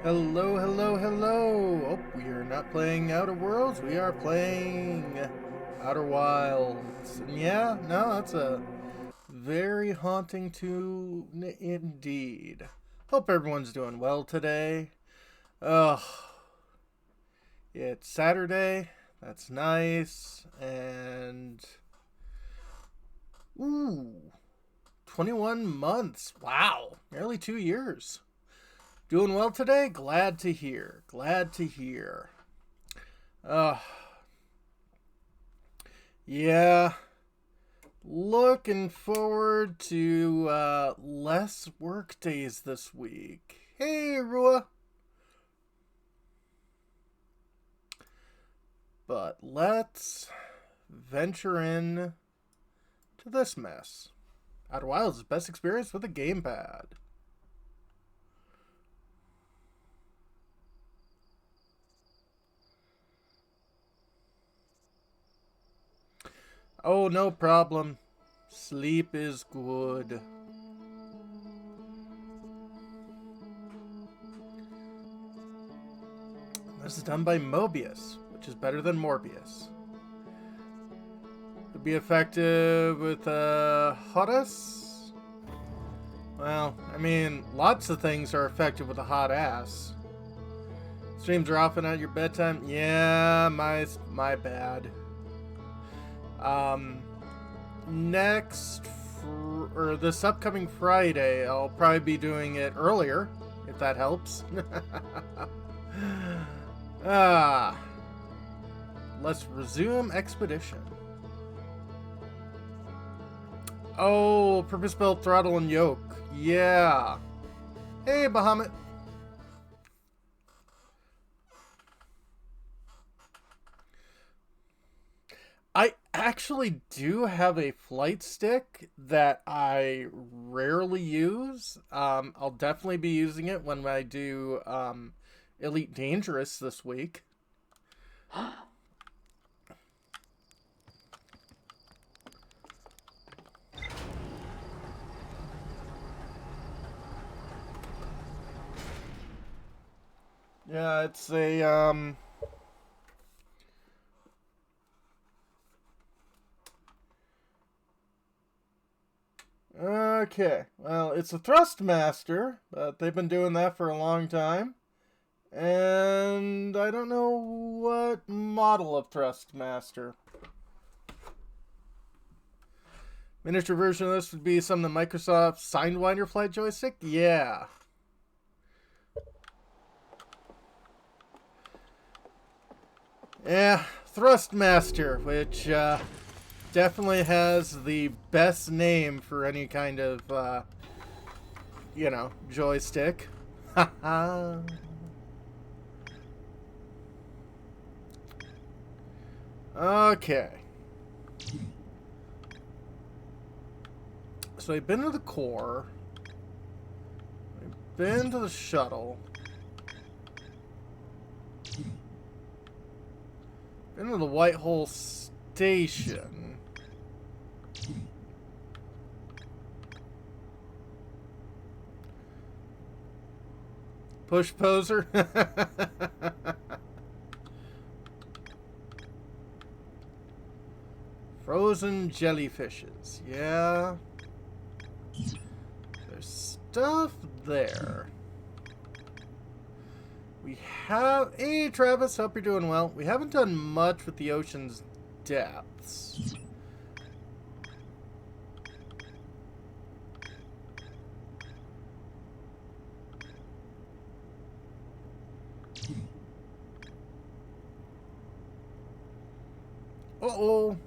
Hello, hello, hello! Oh, we are not playing Outer Worlds, we are playing Outer Wilds. And yeah, no, that's a very haunting tune indeed. Hope everyone's doing well today. Ugh, it's Saturday, that's nice, and ooh, 21 months. Wow, nearly 2 years. Doing well today? Glad to hear. Glad to hear. Uh, yeah. Looking forward to less work days this week. Hey, Rua. But let's venture in to this mess. Outer Wilds' best experience with a gamepad. Oh, no problem. Sleep is good. This is done by Mobius, which is better than Morbius. Could be effective with Hotus. Well, I mean, lots of things are effective with a hot ass. Streams are often at your bedtime. Yeah, my bad. Next or this upcoming Friday, I'll probably be doing it earlier, if that helps. ah, let's resume expedition. Oh, purpose-built throttle and yoke. Yeah. Hey, Bahamut. I actually do have a flight stick that I rarely use. I'll definitely be using it when I do Elite Dangerous this week. Yeah, it's a okay. Well, it's a Thrustmaster, but they've been doing that for a long time. And I don't know what model of Thrustmaster. Miniature version of this would be some of the Microsoft Sidewinder flight joystick? Yeah. Yeah, Thrustmaster, which definitely has the best name for any kind of, joystick. Haha. Okay. So we've been to the core. We've been to the shuttle. Been to the White Hole Station. Push poser. Frozen jellyfishes. Yeah. There's stuff there. We have... Hey, Travis. Hope you're doing well. We haven't done much with the ocean's depths. Uh-oh.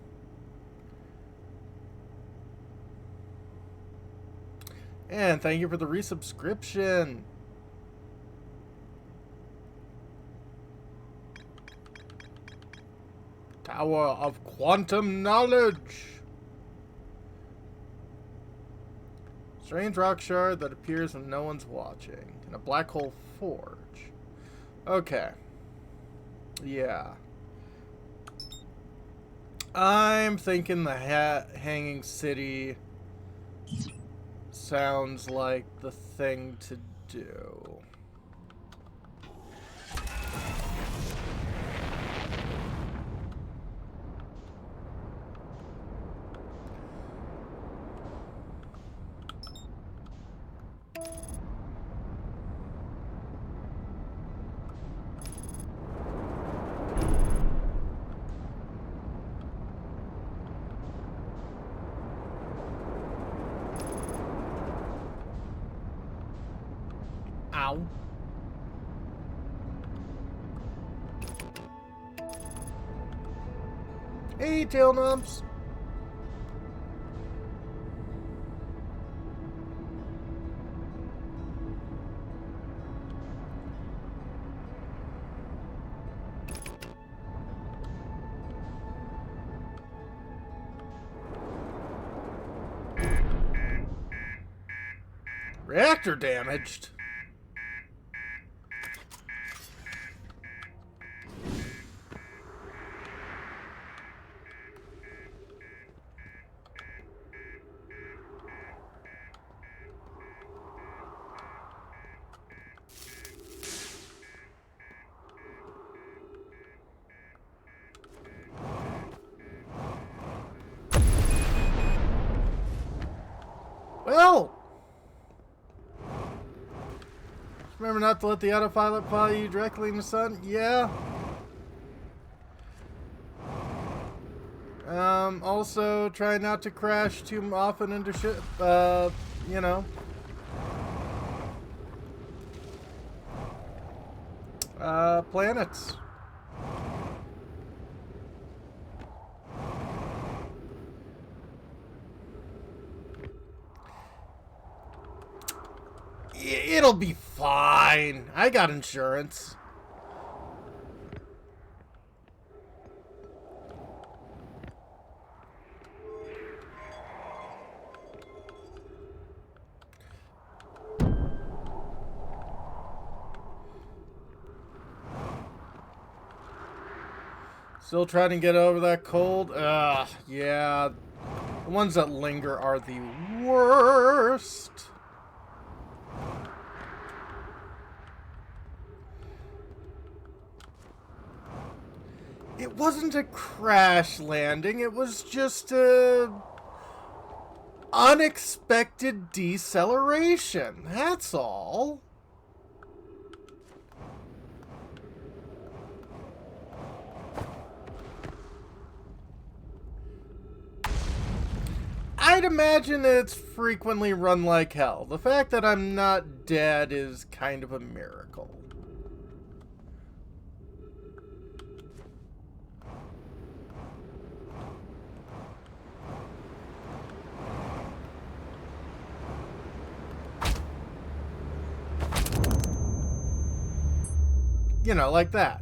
And thank you for the resubscription. Tower of Quantum Knowledge. Strange rock shard that appears when no one's watching. In a black hole forge. Okay. Yeah. I'm thinking the Hanging City sounds like the thing to do. Ow. Hey, tail knobs. Reactor damaged. Well, remember not to let the autopilot follow you directly in the sun? Yeah. Also, try not to crash too often into ship, you know. Planets. It'll be fine. I got insurance. Still trying to get over that cold? Yeah. The ones that linger are the worst. It wasn't a crash landing, it was just a unexpected deceleration. That's all. I'd imagine it's frequently run like hell. The fact that I'm not dead is kind of a miracle. You know, like that.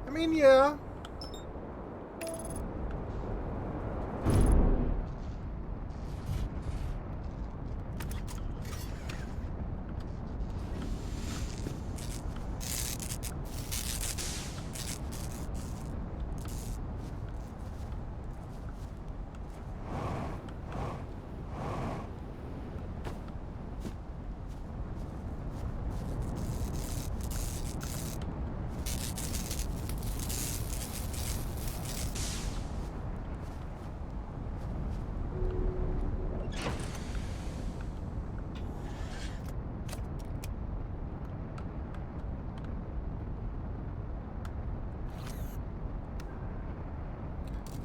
I mean, yeah.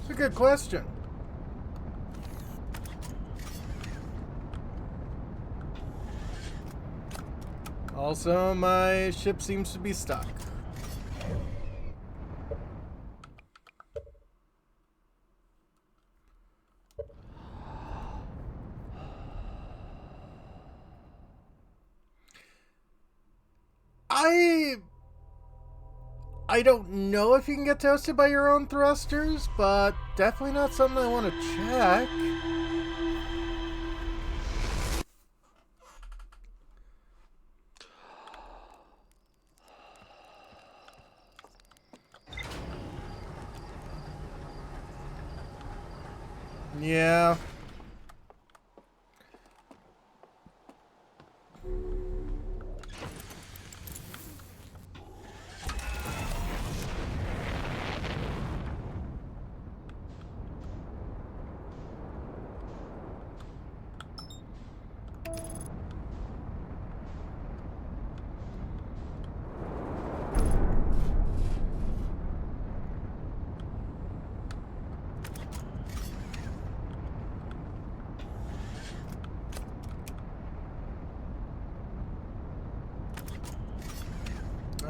It's a good question. Also, my ship seems to be stuck. I don't know if you can get toasted by your own thrusters, but definitely not something I want to check. Yeah.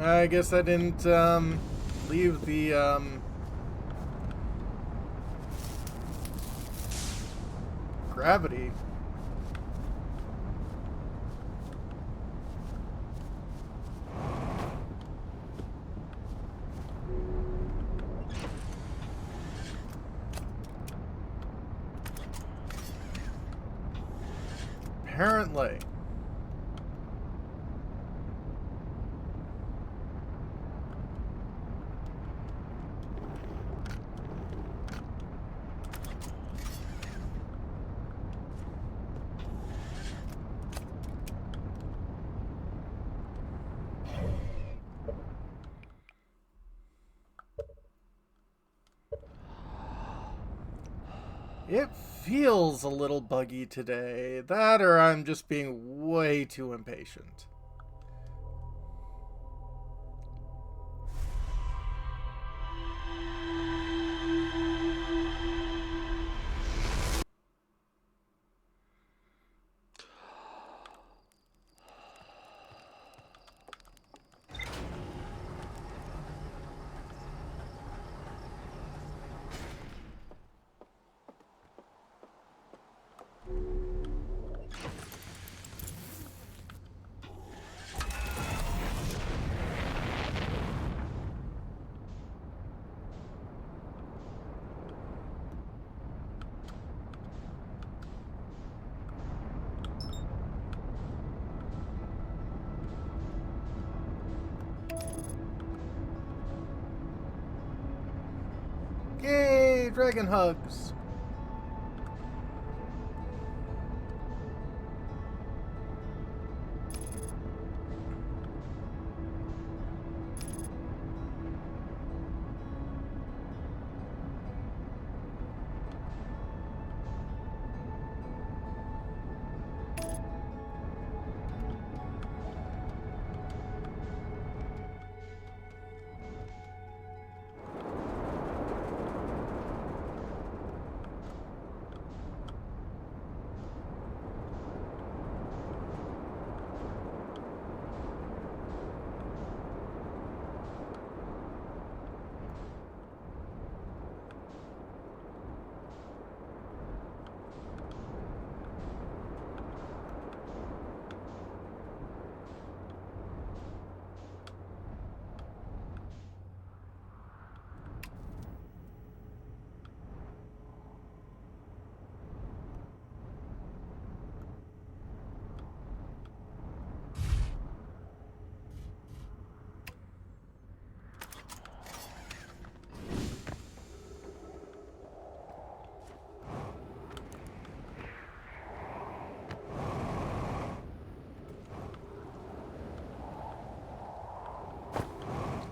I guess I didn't leave the gravity. Apparently. It feels a little buggy today. That or I'm just being way too impatient. Yay, dragon hugs.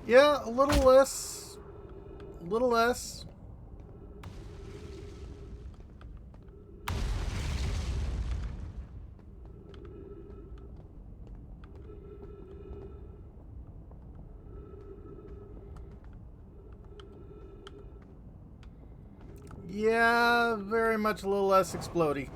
Yeah, a little less. A little less. Yeah, very much a little less explodey.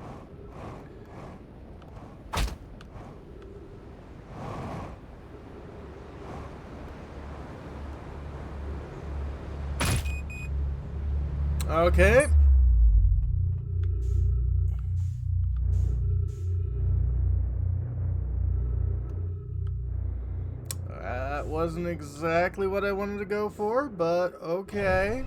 Okay. That wasn't exactly what I wanted to go for, but okay.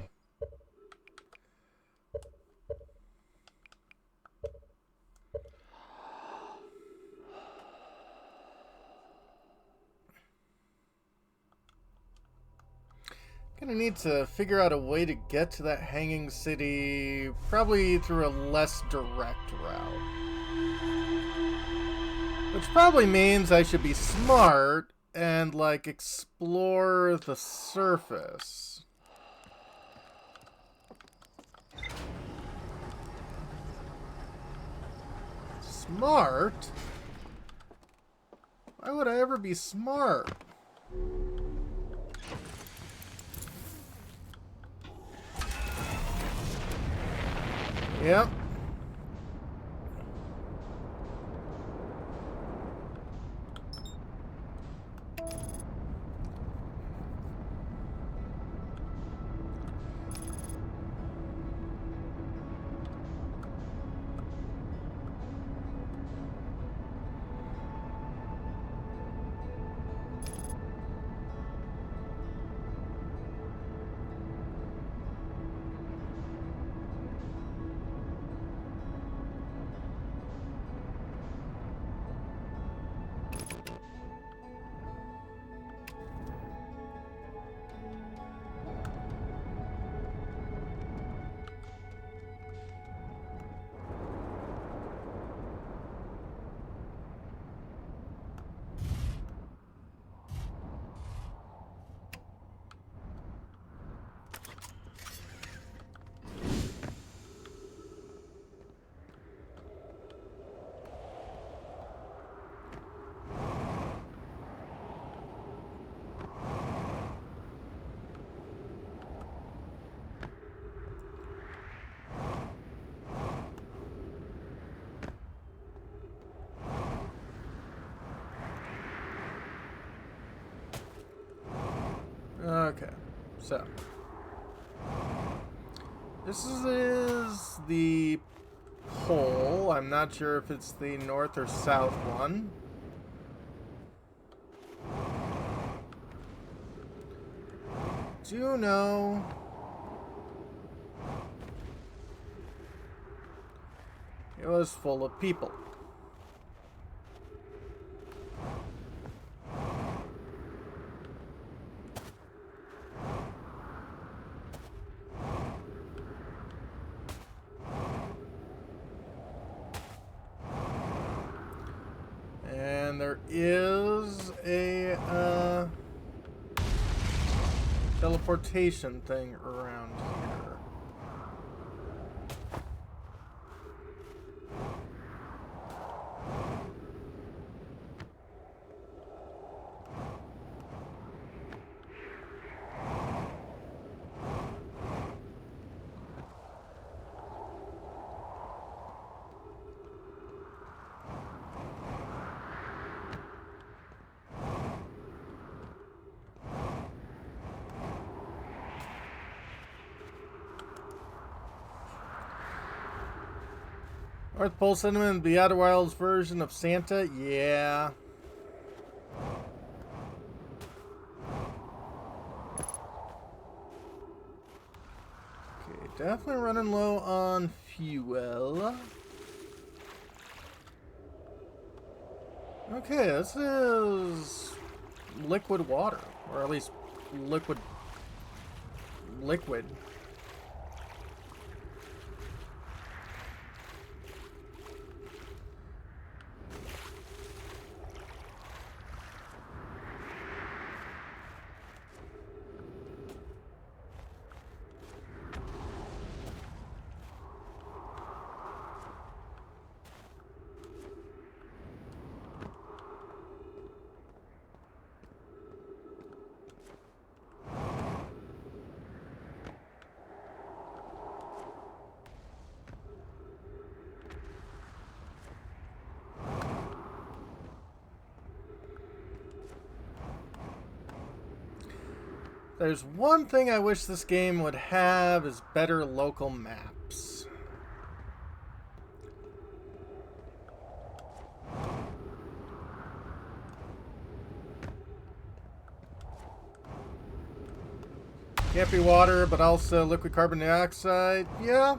Gonna need to figure out a way to get to that hanging city, probably through a less direct route. Which probably means I should be smart and, like, explore the surface. Smart? Why would I ever be smart? Yep. Okay, so this is the pole. I'm not sure if it's the north or south one. Do know it was full of people. And there is a teleportation thing around here. North Pole Cinnamon, the Outer Wilds version of Santa? Yeah. Okay, definitely running low on fuel. Okay, this is liquid water, or at least liquid. There's one thing I wish this game would have is better local maps. Can't be water, but also liquid carbon dioxide. Yeah.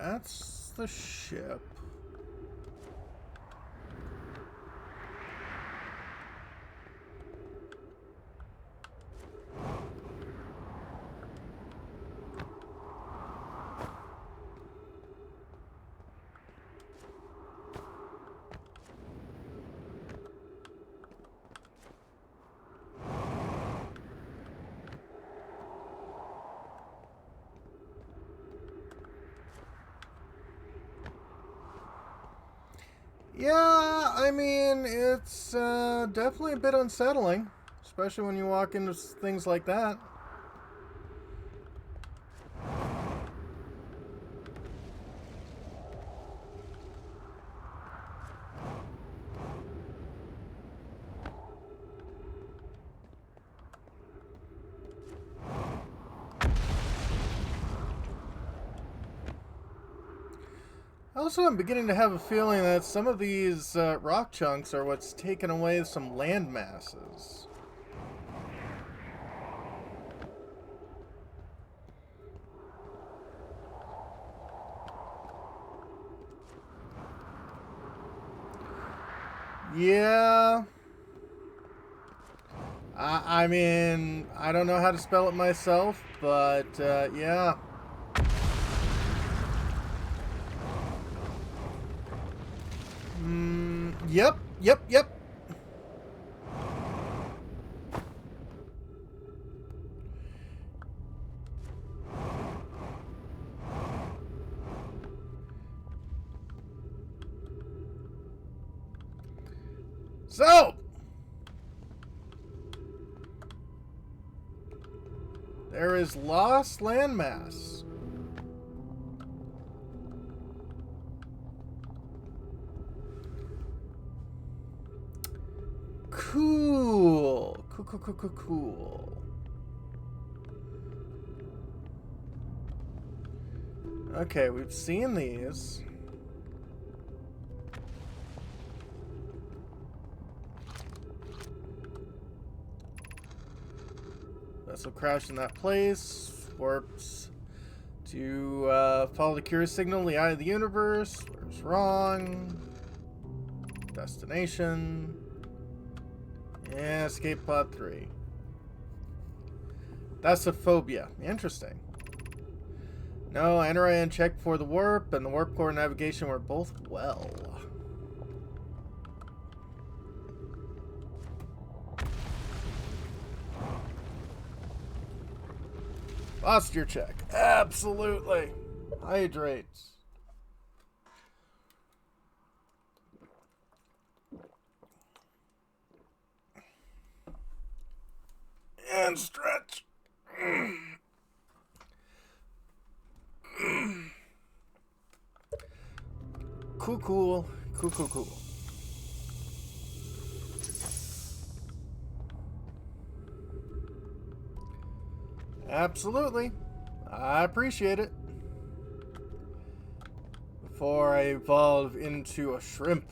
that's the ship. Yeah, I mean, it's definitely a bit unsettling, especially when you walk into things like that. Also, I'm beginning to have a feeling that some of these rock chunks are what's taken away some land masses. Yeah. I mean, I don't know how to spell it myself, but yeah. Yep. So, there is lost landmass. Cool. Okay, we've seen these. Vessel crashed in that place. Warps to follow the curious signal, the eye of the universe. Where's wrong? Destination. Yeah, escape pod 3. That's a phobia. Interesting. No, enter and check for the warp, and the warp core navigation were both well. Posture check. Absolutely. Hydrate. And stretch. Cool. Absolutely. I appreciate it. Before I evolve into a shrimp.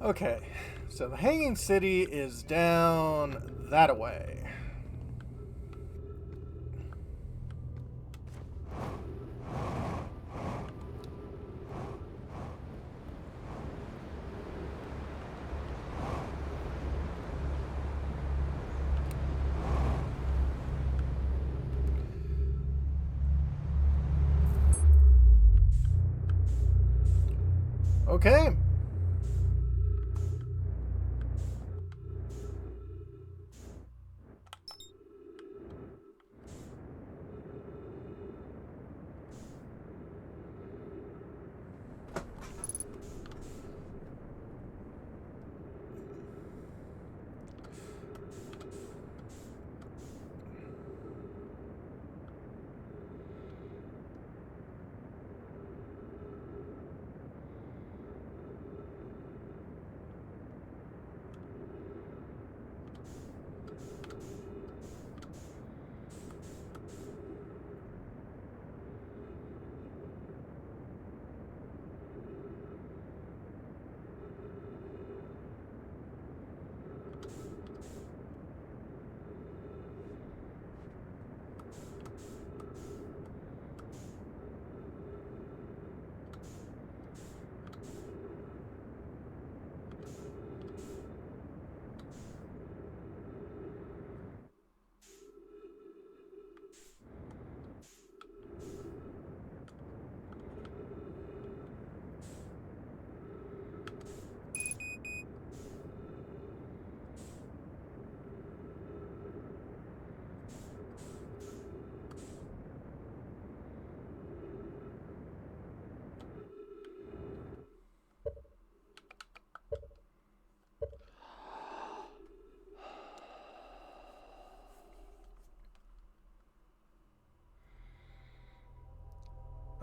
Okay, so the Hanging City is down that way. Okay.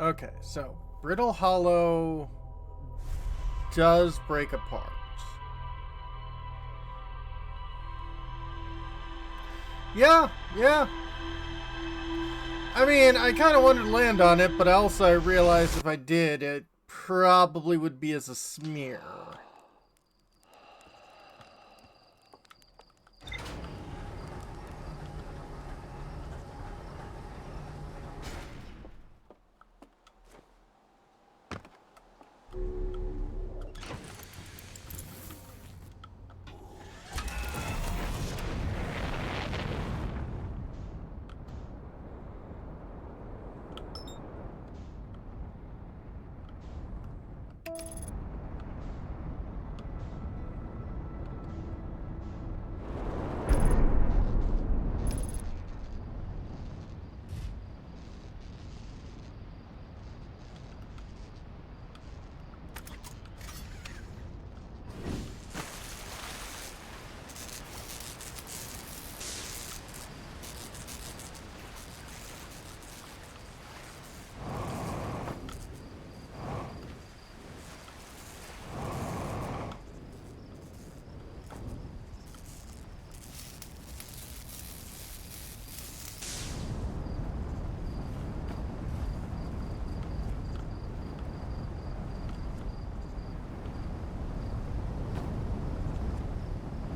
Okay, so Brittle Hollow does break apart. Yeah, yeah. I mean, I kind of wanted to land on it, but also I realized if I did, it probably would be as a smear.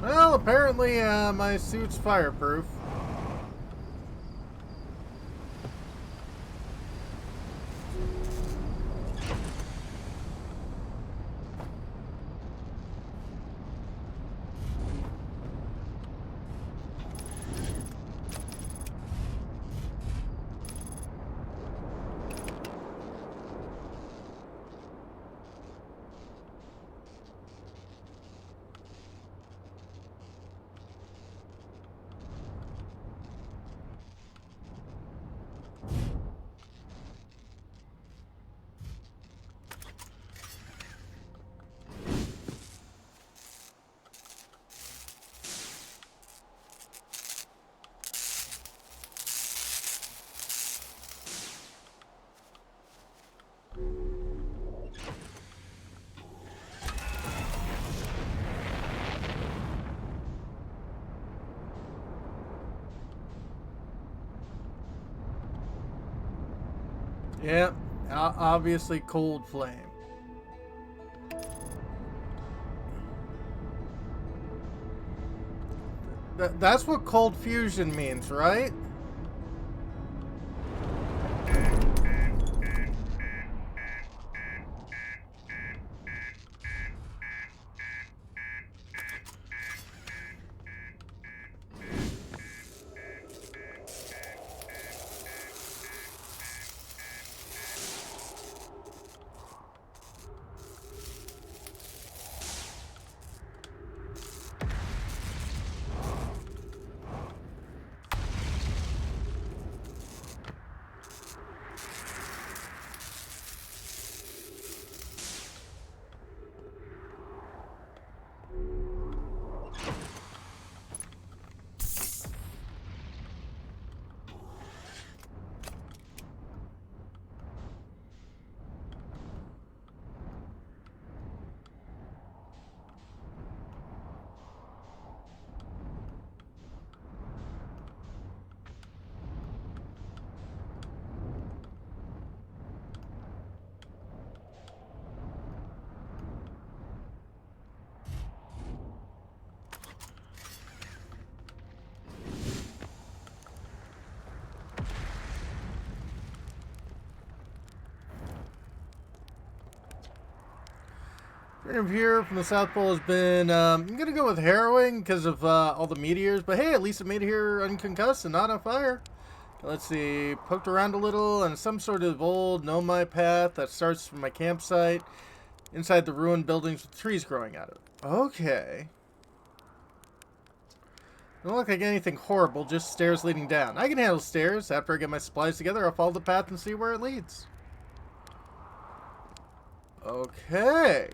Well, apparently my suit's fireproof. Yeah, obviously cold flame. That's what cold fusion means, right? From here from the South Pole has been, I'm gonna go with harrowing because of all the meteors, but hey, at least it made it here unconcussed and not on fire. Let's see, poked around a little and some sort of old nomai path that starts from my campsite inside the ruined buildings with trees growing out of it. Okay. Don't look like anything horrible, just stairs leading down. I can handle stairs. After I get my supplies together, I'll follow the path and see where it leads. Okay.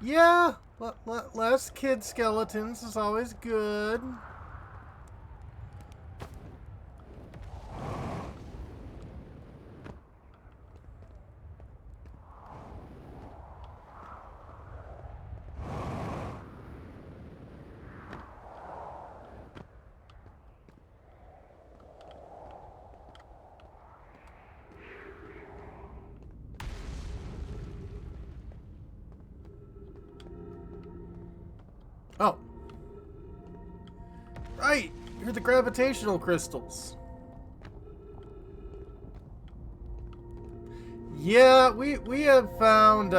Yeah, Less kid skeletons is always good. Oh. Right! You're the gravitational crystals. Yeah, we have found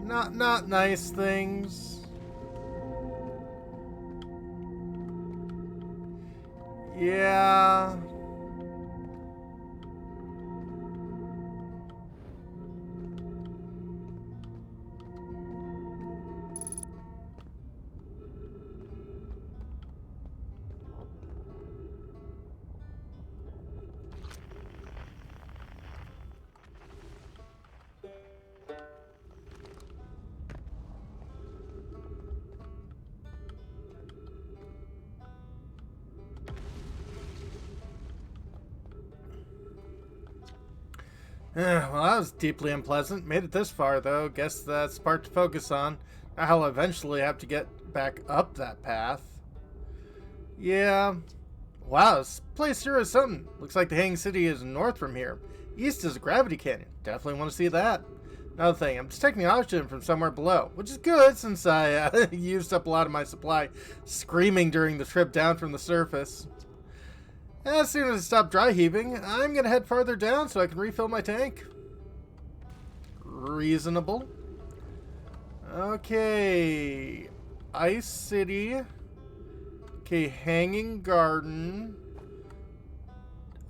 not nice things. Yeah. Well, that was deeply unpleasant. Made it this far, though. Guess that's part to focus on. I'll eventually have to get back up that path. Yeah. Wow, this place sure is something. Looks like the Hanging City is north from here. East is a gravity canyon. Definitely want to see that. Another thing, I'm detecting oxygen from somewhere below, which is good since I used up a lot of my supply screaming during the trip down from the surface. As soon as I stop dry heaving, I'm going to head farther down so I can refill my tank. Reasonable. Okay. Ice City. Okay, Hanging Garden.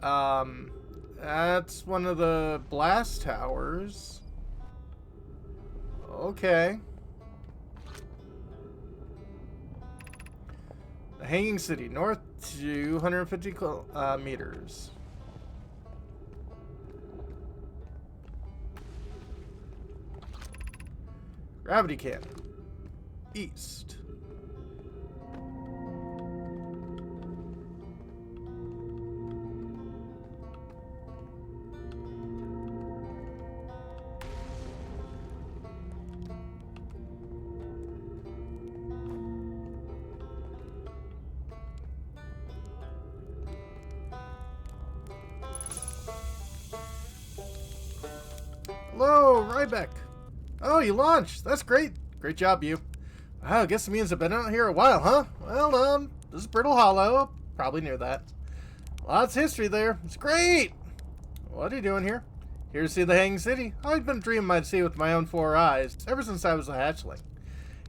That's one of the blast towers. Okay. The Hanging City, north 250 meters. Gravity cannon, east. Hello, Ryback. Oh, you launched. That's great. Great job, you. Wow, I guess it means I've been out here a while, huh? Well, this is Brittle Hollow. Probably knew that. Lots of history there. It's great. What are you doing here? Here to see the Hanging City. I've been dreaming I'd see it with my own 4 eyes ever since I was a hatchling.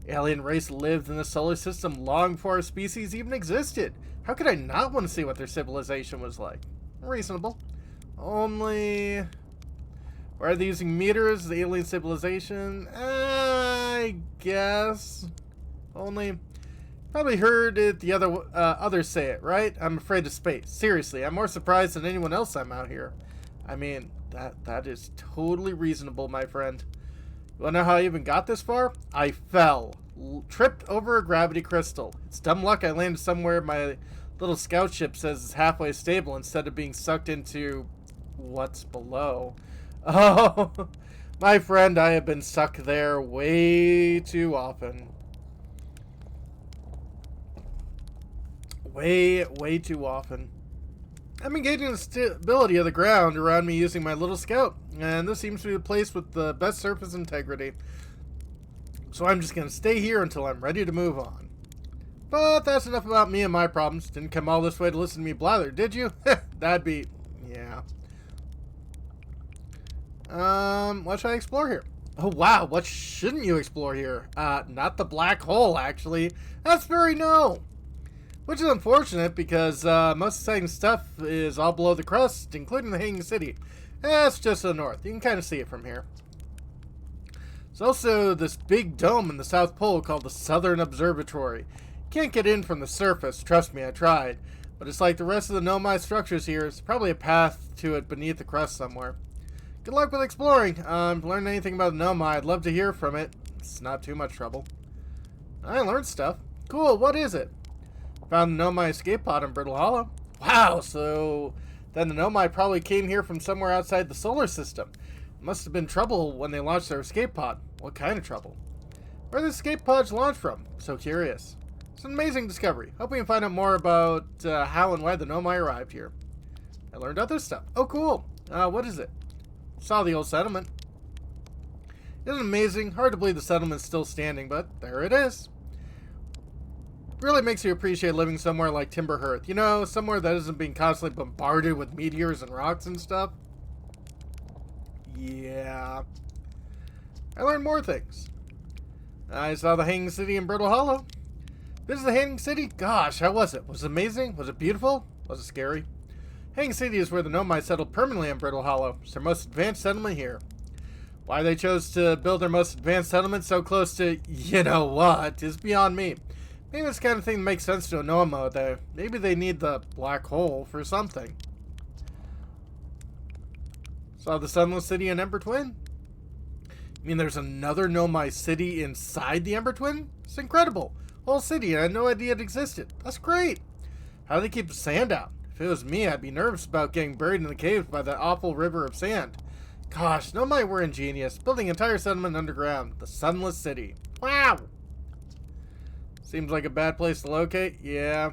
Alien race lived in the solar system long before our species even existed. How could I not want to see what their civilization was like? Reasonable. Only... Why are they using meters? The alien civilization? I guess. Only... Probably heard it the others say it, right? I'm afraid of space. Seriously, I'm more surprised than anyone else I'm out here. I mean, that is totally reasonable, my friend. You wanna know how I even got this far? I fell. Tripped over a gravity crystal. It's dumb luck I landed somewhere my little scout ship says is halfway stable instead of being sucked into what's below. Oh, my friend, I have been stuck there way too often. Way too often. I'm engaging the stability of the ground around me using my little scout, and this seems to be the place with the best surface integrity. So I'm just going to stay here until I'm ready to move on. But that's enough about me and my problems. Didn't come all this way to listen to me blather, did you? That'd be... yeah. What should I explore here? Oh, wow, what shouldn't you explore here? Not the black hole, actually. That's very no. Which is unfortunate because most exciting stuff is all below the crust, including the Hanging City. That's just to the north. You can kind of see it from here. There's also this big dome in the South Pole called the Southern Observatory. Can't get in from the surface, trust me, I tried. But it's like the rest of the nomai structures here, it's probably a path to it beneath the crust somewhere. Good luck with exploring. If you learn anything about the Nomai, I'd love to hear from it. It's not too much trouble. I learned stuff. Cool, what is it? Found the Nomai escape pod in Brittle Hollow. Wow, so then the Nomai probably came here from somewhere outside the solar system. Must have been trouble when they launched their escape pod. What kind of trouble? Where did the escape pods launch from? So curious. It's an amazing discovery. Hope we can find out more about how and why the Nomai arrived here. I learned other stuff. Oh, cool. What is it? Saw the old settlement. Isn't it amazing? Hard to believe the settlement's still standing, but there it is. Really makes you appreciate living somewhere like Timber Hearth. You know, somewhere that isn't being constantly bombarded with meteors and rocks and stuff. Yeah. I learned more things. I saw the Hanging City in Brittle Hollow. Visited the Hanging City? Gosh, how was it? Was it amazing? Was it beautiful? Was it scary? Hanging City is where the Nomai settled permanently in Brittle Hollow. It's their most advanced settlement here. Why they chose to build their most advanced settlement so close to you know what is beyond me. Maybe it's the kind of thing that makes sense to a Nomai, though. Maybe they need the black hole for something. Saw the Sunless City in Ember Twin? You mean there's another Nomai city inside the Ember Twin? It's incredible. Whole city, and I had no idea it existed. That's great. How do they keep the sand out? If it was me, I'd be nervous about getting buried in the caves by that awful river of sand. Gosh, Nomai were ingenious. Building an entire settlement underground. The Sunless City. Wow! Seems like a bad place to locate. Yeah.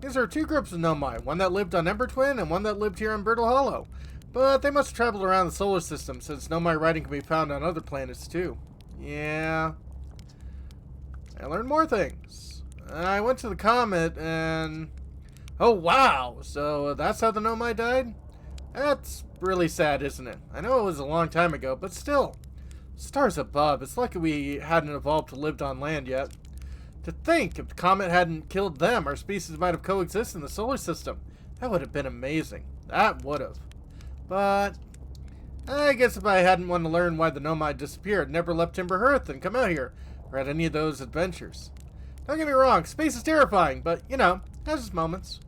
These are two groups of Nomai. One that lived on Ember Twin and one that lived here on Brittle Hollow. But they must have traveled around the solar system since Nomai writing can be found on other planets too. Yeah. I learned more things. I went to the comet and... Oh, wow! So that's how the Nomai died? That's really sad, isn't it? I know it was a long time ago, but still. Stars above. It's lucky we hadn't evolved to live on land yet. To think, if the comet hadn't killed them, our species might have coexisted in the solar system. That would have been amazing. That would have. But I guess if I hadn't wanted to learn why the Nomai disappeared, never left Timber Hearth and come out here, or had any of those adventures. Don't get me wrong, space is terrifying, but, you know, has its moments.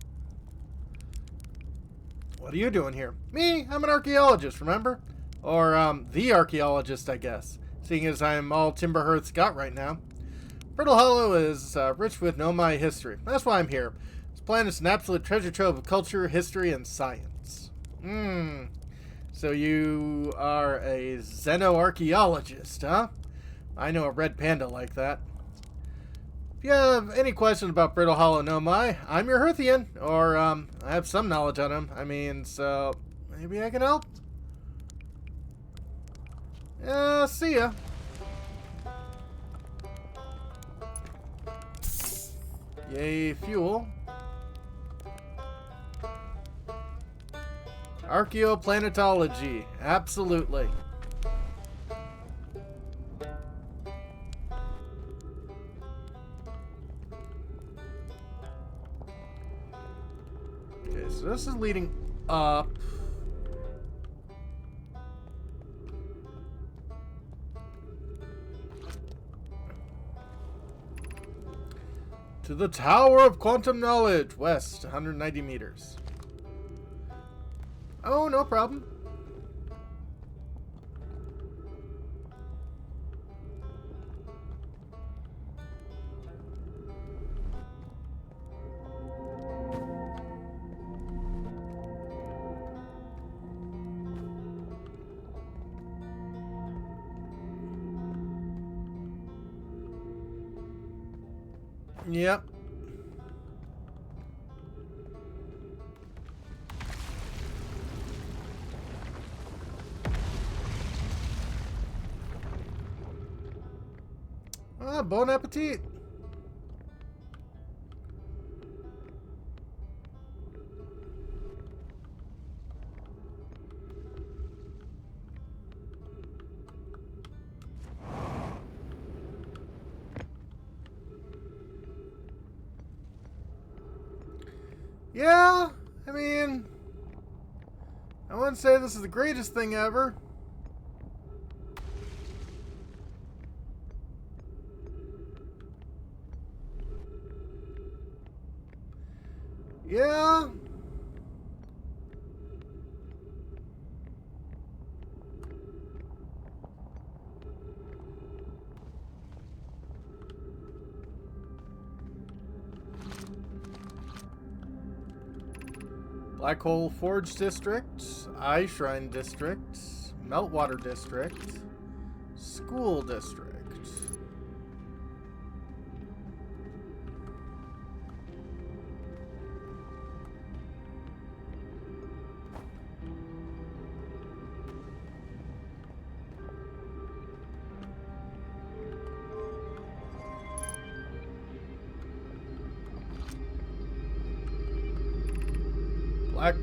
What are you doing here? Me? I'm an archaeologist, remember? Or, the archaeologist, I guess. Seeing as I'm all Timber Hearth's got right now. Brittle Hollow is rich with Nomai history. That's why I'm here. This planet's an absolute treasure trove of culture, history, and science. So you are a Xenoarcheologist, huh? I know a red panda like that. If you have any questions about Brittle Hollow Nomai, I'm your Hearthian, or I have some knowledge on him. I mean, so maybe I can help? See ya. Yay, fuel. Archaeoplanetology, absolutely. Okay, so this is leading up. To the Tower of Quantum Knowledge, west, 190 meters. Oh, no problem. Yep. Ah, bon appetit. Yeah, I mean, I wouldn't say this is the greatest thing ever. Yeah. Black Hole Forge District, Eye Shrine District, Meltwater District, School District. Black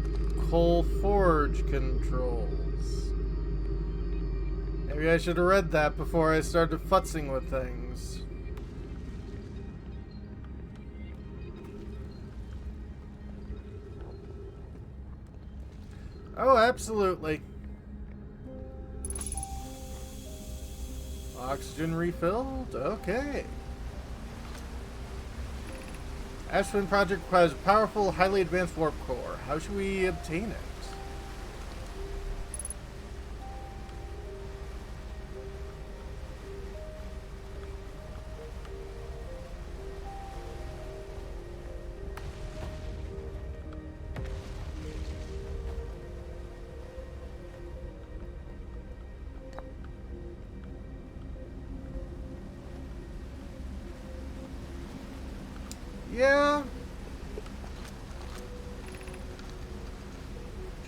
Hole Forge controls. Maybe I should have read that before I started futzing with things. Oh, absolutely. Oxygen refilled? Okay. Ashwin Project requires a powerful, highly advanced warp core. How should we obtain it? Yeah.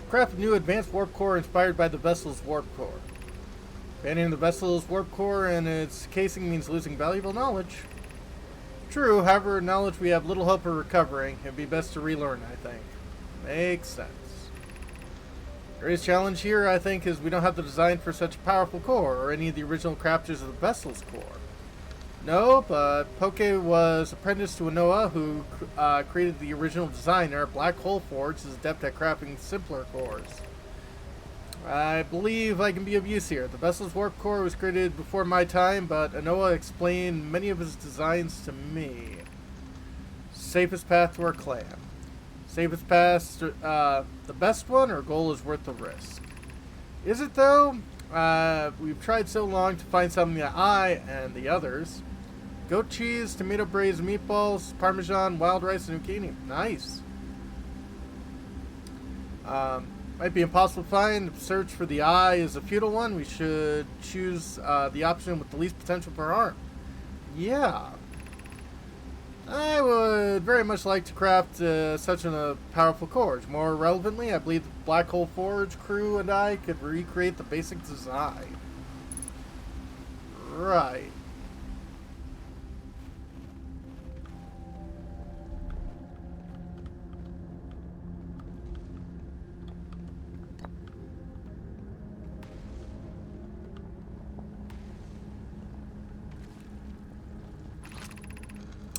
Craft a new advanced warp core inspired by the vessel's warp core. Abandoning the vessel's warp core and its casing means losing valuable knowledge. True, however, knowledge we have little hope of recovering. It'd be best to relearn, I think. Makes sense. The greatest challenge here, I think, is we don't have the design for such a powerful core or any of the original crafters of the vessel's core. No, but Poke was apprenticed to Anoa, who created the original designer. Black Hole Forge is adept at crafting simpler cores. I believe I can be of use here. The vessel's warp core was created before my time, but Anoa explained many of his designs to me. Safest path to our clan. Safest path, the best one, or goal is worth the risk. Is it though? We've tried so long to find something that I and the others. Goat cheese, tomato braised meatballs, parmesan, wild rice, and zucchini. Nice. Might be impossible to find. Search for the eye is a futile one. We should choose the option with the least potential for harm. Yeah. I would very much like to craft such a powerful core. More relevantly, I believe the Black Hole Forge crew and I could recreate the basic design. Right.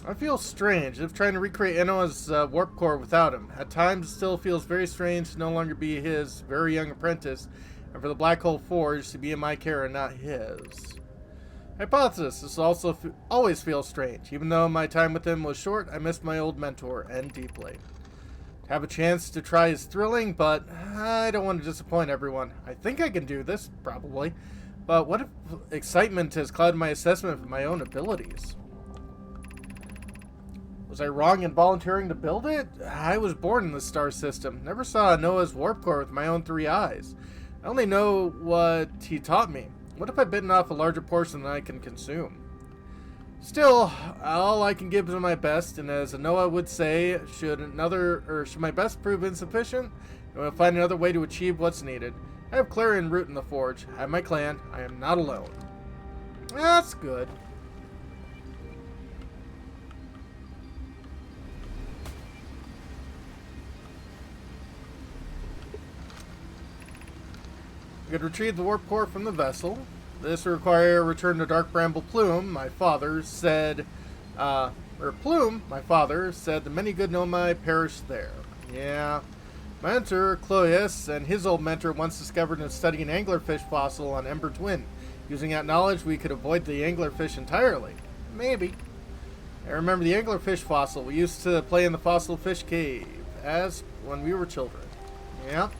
I feel strange if trying to recreate Enoa's warp core without him. At times, it still feels very strange to no longer be his very young apprentice, and for the Black Hole Forge to be in my care and not his. Hypothesis: this also always feels strange. Even though my time with him was short, I missed my old mentor, and deeply. Have a chance to try is thrilling, but I don't want to disappoint everyone. I think I can do this, probably. But what if excitement has clouded my assessment of my own abilities? Was I wrong in volunteering to build it? I was born in the star system. Never saw Noah's warp core with my own 3 eyes. I only know what he taught me. What if I've bitten off a larger portion than I can consume? Still, all I can give is my best, and as Noah would say, should my best prove insufficient, I will find another way to achieve what's needed. I have Clarion root in the forge. I have my clan. I am not alone. That's good. I could retrieve the warp core from the vessel. This will require a return to Dark Bramble Plume. My father said, the many good Nomai perished there. Yeah. My mentor, Cloius, and his old mentor once discovered and studied an anglerfish fossil on Ember Twin. Using that knowledge, we could avoid the anglerfish entirely. Maybe. I remember the anglerfish fossil. We used to play in the fossil fish cave, as when we were children. Yeah.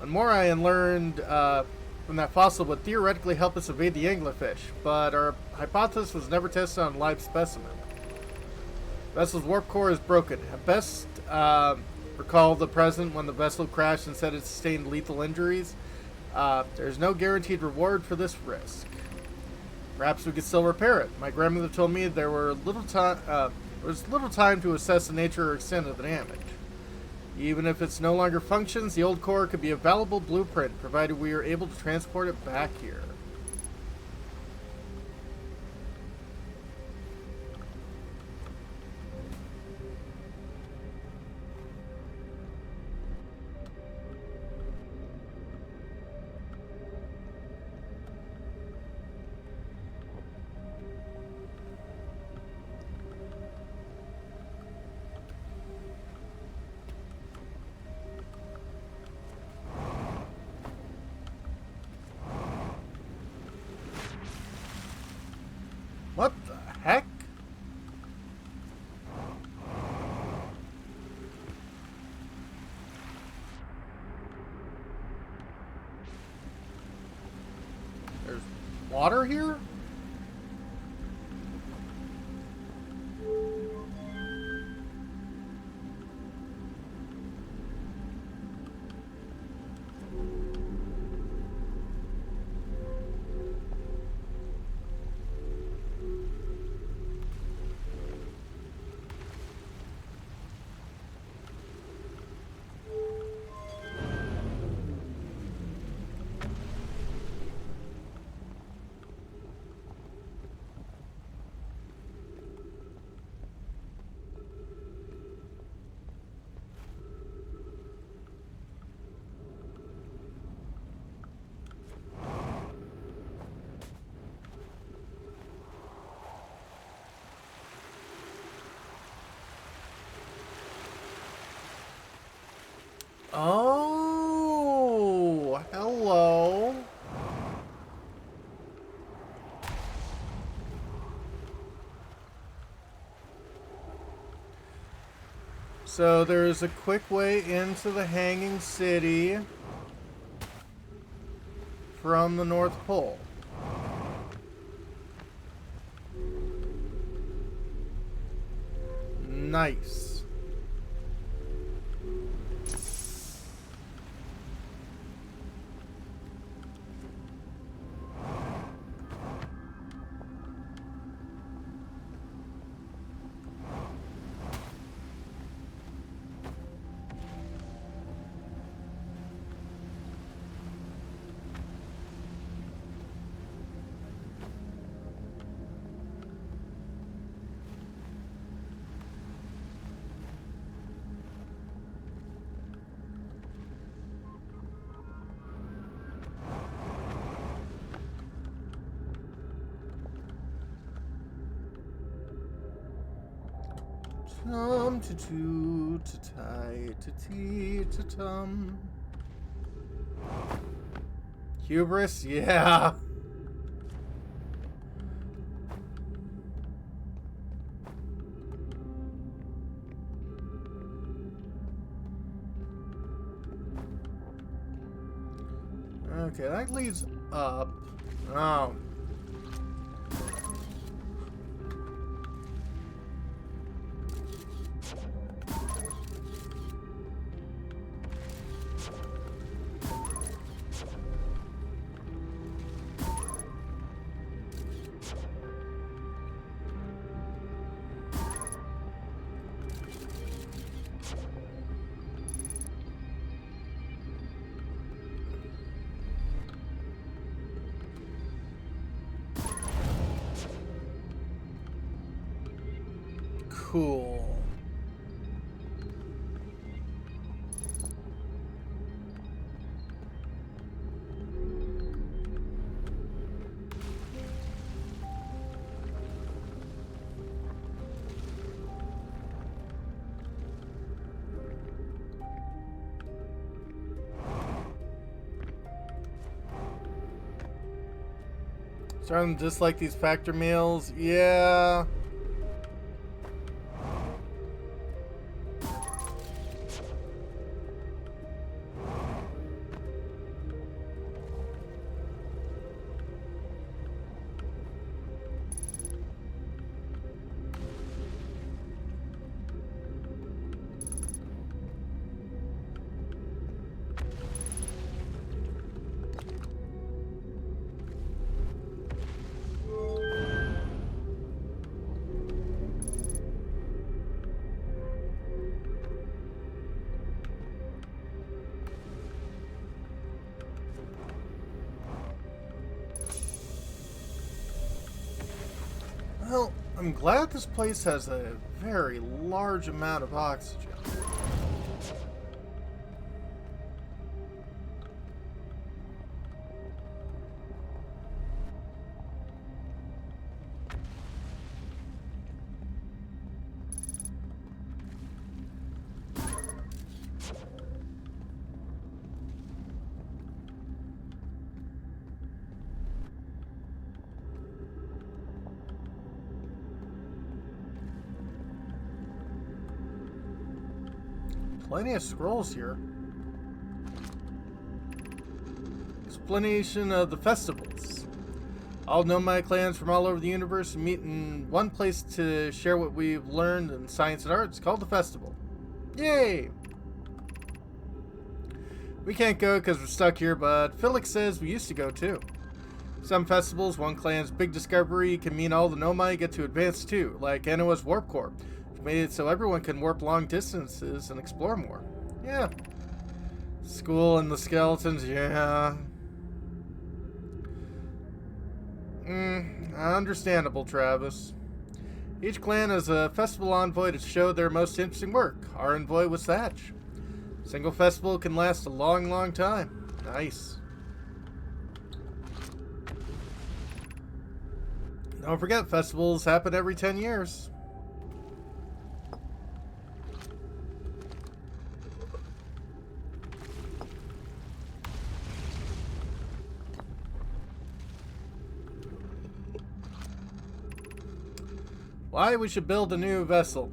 And more I learned from that fossil would theoretically help us evade the anglerfish, but our hypothesis was never tested on a live specimen. Vessel's warp core is broken. At best, Recall the present when the vessel crashed and said it sustained lethal injuries. There's no guaranteed reward for this risk. Perhaps we could still repair it. My grandmother told me there was little time to assess the nature or extent of the damage. Even if it's no longer functions, the old core could be a valuable blueprint, provided we are able to transport it back here. What the heck? There's water here? Oh, hello. So there's a quick way into the Hanging City from the North Pole. Nice. Tum to to tie to tea to tum. Hubris, yeah. Okay, that leads up. Oh. Cool. Starting to dislike these factor meals. Yeah. I'm glad this place has a very large amount of oxygen. Plenty of scrolls here. Explanation of the festivals. All nomad clans from all over the universe meet in one place to share what we've learned in science and arts, called the festival. Yay! We can't go because we're stuck here, but Felix says we used to go too. Some festivals, one clan's big discovery, can mean all the nomai get to advance too, like Anoa's Warp Core, which made it so everyone can warp long distances and explore more. Yeah. School and the skeletons, yeah. Understandable, Travis. Each clan has a festival envoy to show their most interesting work. Our envoy was Thatch. Single festival can last a long, long time. Nice. Don't forget, festivals happen every 10 years. Why we should build a new vessel.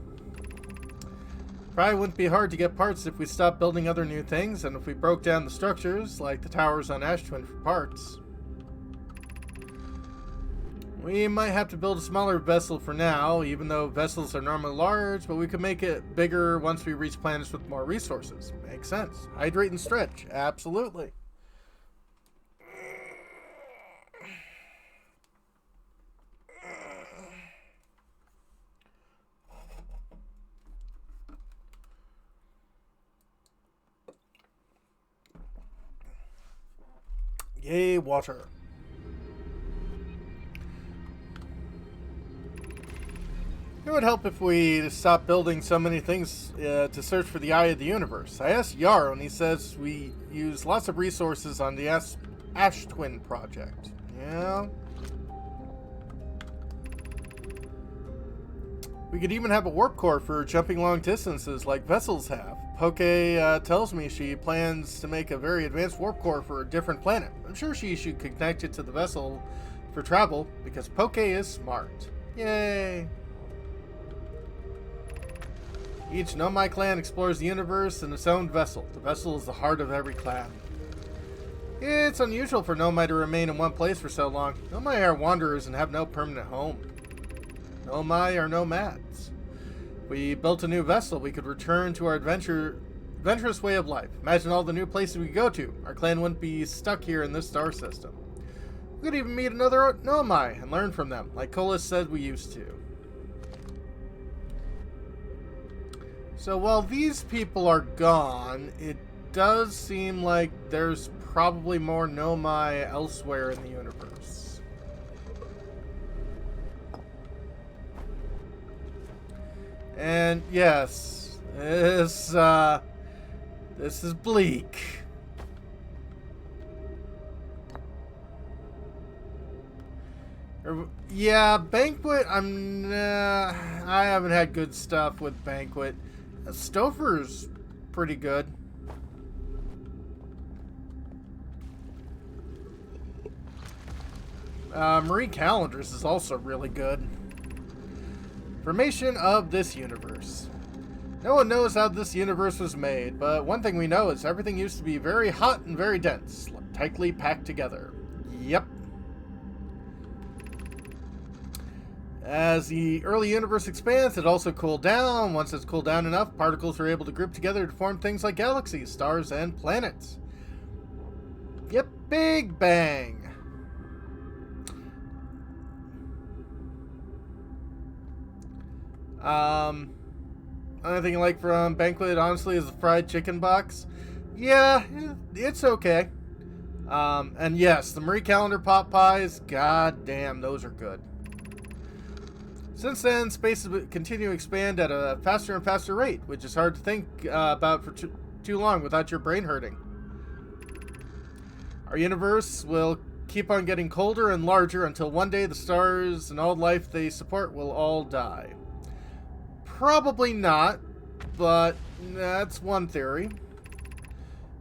Probably wouldn't be hard to get parts if we stopped building other new things, and if we broke down the structures, like the towers on Ash Twin, for parts. We might have to build a smaller vessel for now, even though vessels are normally large, but we could make it bigger once we reach planets with more resources. Makes sense. Hydrate and stretch. Absolutely. Yay, water. It would help if we stopped building so many things to search for the Eye of the Universe. I asked Yarrow, and he says we use lots of resources on the Ash Twin project. Yeah. We could even have a warp core for jumping long distances like vessels have. Poke tells me she plans to make a very advanced warp core for a different planet. I'm sure she should connect it to the vessel for travel, because Poke is smart. Yay! Each Nomai clan explores the universe in its own vessel. The vessel is the heart of every clan. It's unusual for Nomai to remain in one place for so long. Nomai are wanderers and have no permanent home. Nomai are nomads. If we built a new vessel, we could return to our adventurous way of life. Imagine all the new places we could go to. Our clan wouldn't be stuck here in this star system. We could even meet another Nomai and learn from them, like Colas said we used to. So while these people are gone, it does seem like there's probably more Nomai elsewhere in the universe. And yes, this is bleak. Yeah, Banquet, I haven't had good stuff with Banquet. Stouffer's pretty good. Marie Callender's is also really good. Formation of this universe. No one knows how this universe was made, but one thing we know is everything used to be very hot and very dense, tightly packed together. Yep. As the early universe expands, it also cooled down. Once it's cooled down enough, particles are able to group together to form things like galaxies, stars, and planets. Yep, Big Bang. Only thing I like from Banquet, honestly, is the fried chicken box. Yeah, it's okay. And yes, the Marie Callender pot pies, god damn, those are good. Since then, space has continued to expand at a faster and faster rate, which is hard to think about for too long without your brain hurting. Our universe will keep on getting colder and larger until one day the stars and all life they support will all die. Probably not, but that's one theory.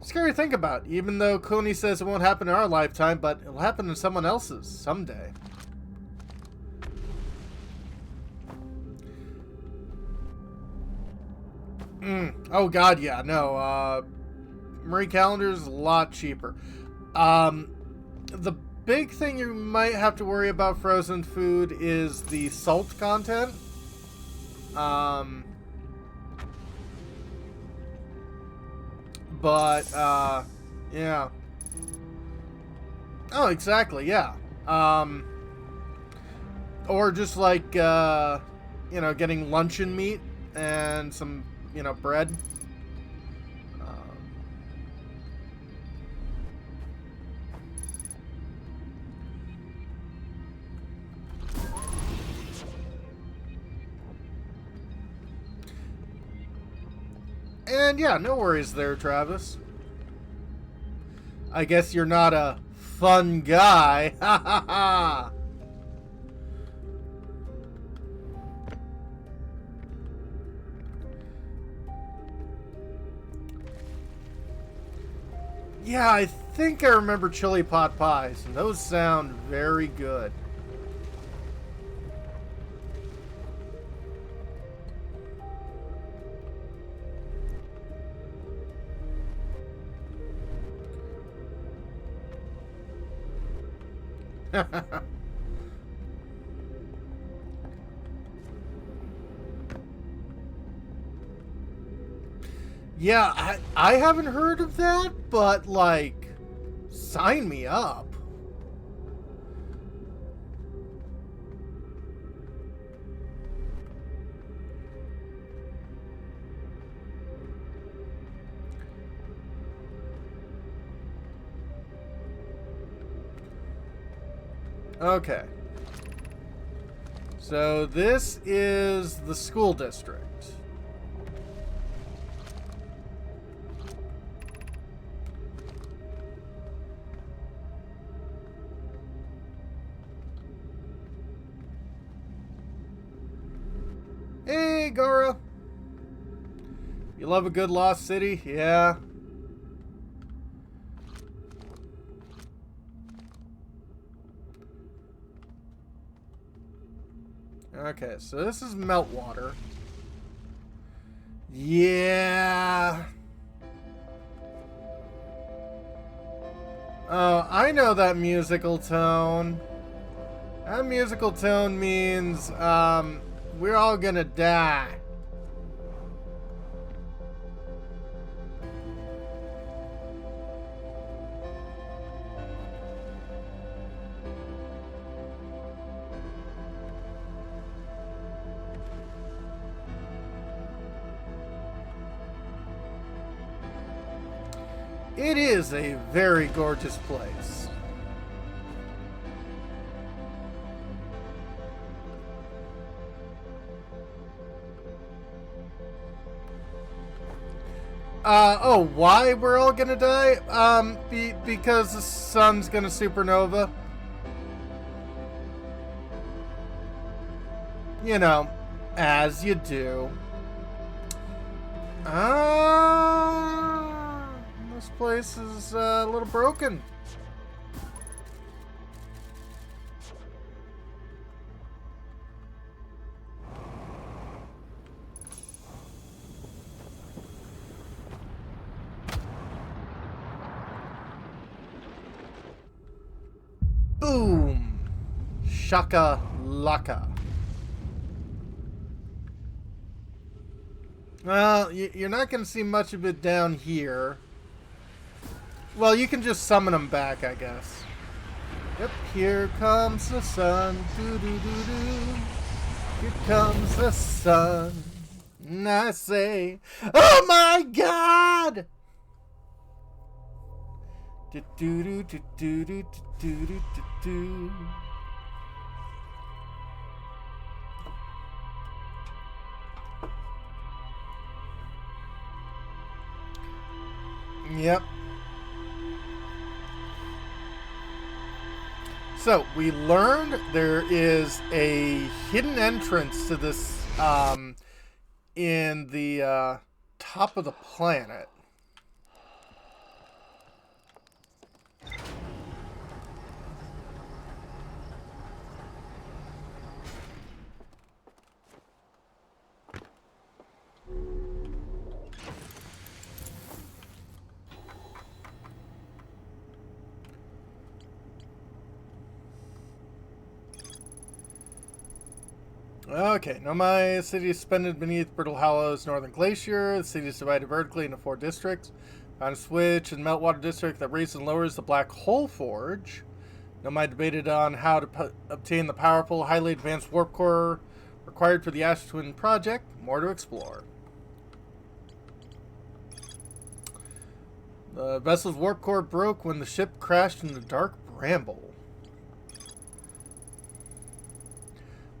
Scary to think about, even though Coney says it won't happen in our lifetime, but it'll happen in someone else's someday. Oh god, yeah, no, Marie Calendar's a lot cheaper. The big thing you might have to worry about frozen food is the salt content. Yeah. Oh, exactly, yeah. Or just like, getting luncheon meat and some, bread. And yeah, no worries there, Travis. I guess you're not a fun guy. Ha ha ha! Yeah, I think I remember chili pot pies, and those sound very good. Yeah, I haven't heard of that, but, like, sign me up. Okay. So this is the school district. Hey, Gara. You love a good lost city? Yeah. Okay, so this is Meltwater. Yeah. Oh, I know that musical tone. That musical tone means, we're all gonna die. It is a very gorgeous place. Why we're all gonna die? Because the sun's gonna supernova. You know, as you do. This place is a little broken. Boom! Shaka laka. Well, you're not going to see much of it down here. Well, you can just summon them back, I guess. Yep, here comes the sun. Doo-doo-doo-doo. Here comes the sun. And I say, oh my God! Do-do-do-do-do-do-do-do-do. Yep. So, we learned there is a hidden entrance to this in the top of the planet. Okay, Nomai city is suspended beneath Brittle Hollow's northern glacier. The city is divided vertically into 4 districts. Found a switch in the Meltwater district that raises and lowers the Black Hole Forge. Nomai debated on how to obtain the powerful, highly advanced warp core required for the Ash Twin project. More to explore. The vessel's warp core broke when the ship crashed into Dark Bramble.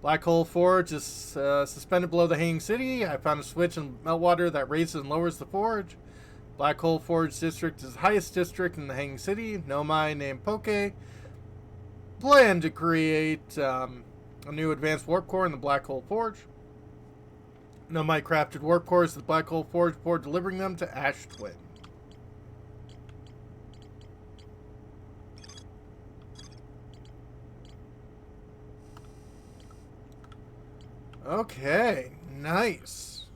Black Hole Forge is suspended below the Hanging City. I found a switch in Meltwater that raises and lowers the forge. Black Hole Forge District is the highest district in the Hanging City. Nomai named Poke plan to create a new advanced warp core in the Black Hole Forge. Nomai crafted warp cores to the Black Hole Forge before delivering them to Ash Twin. Okay, nice.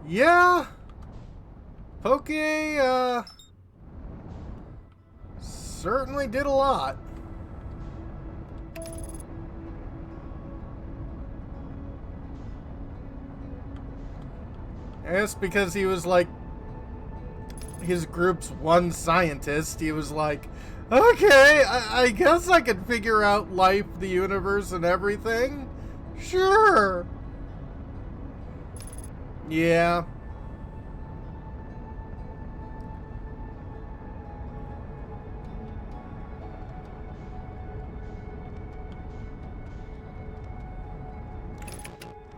Yeah, Poke certainly did a lot. It's because he was like his group's one scientist. He was like, okay, I guess I could figure out life, the universe, and everything. Sure. Yeah.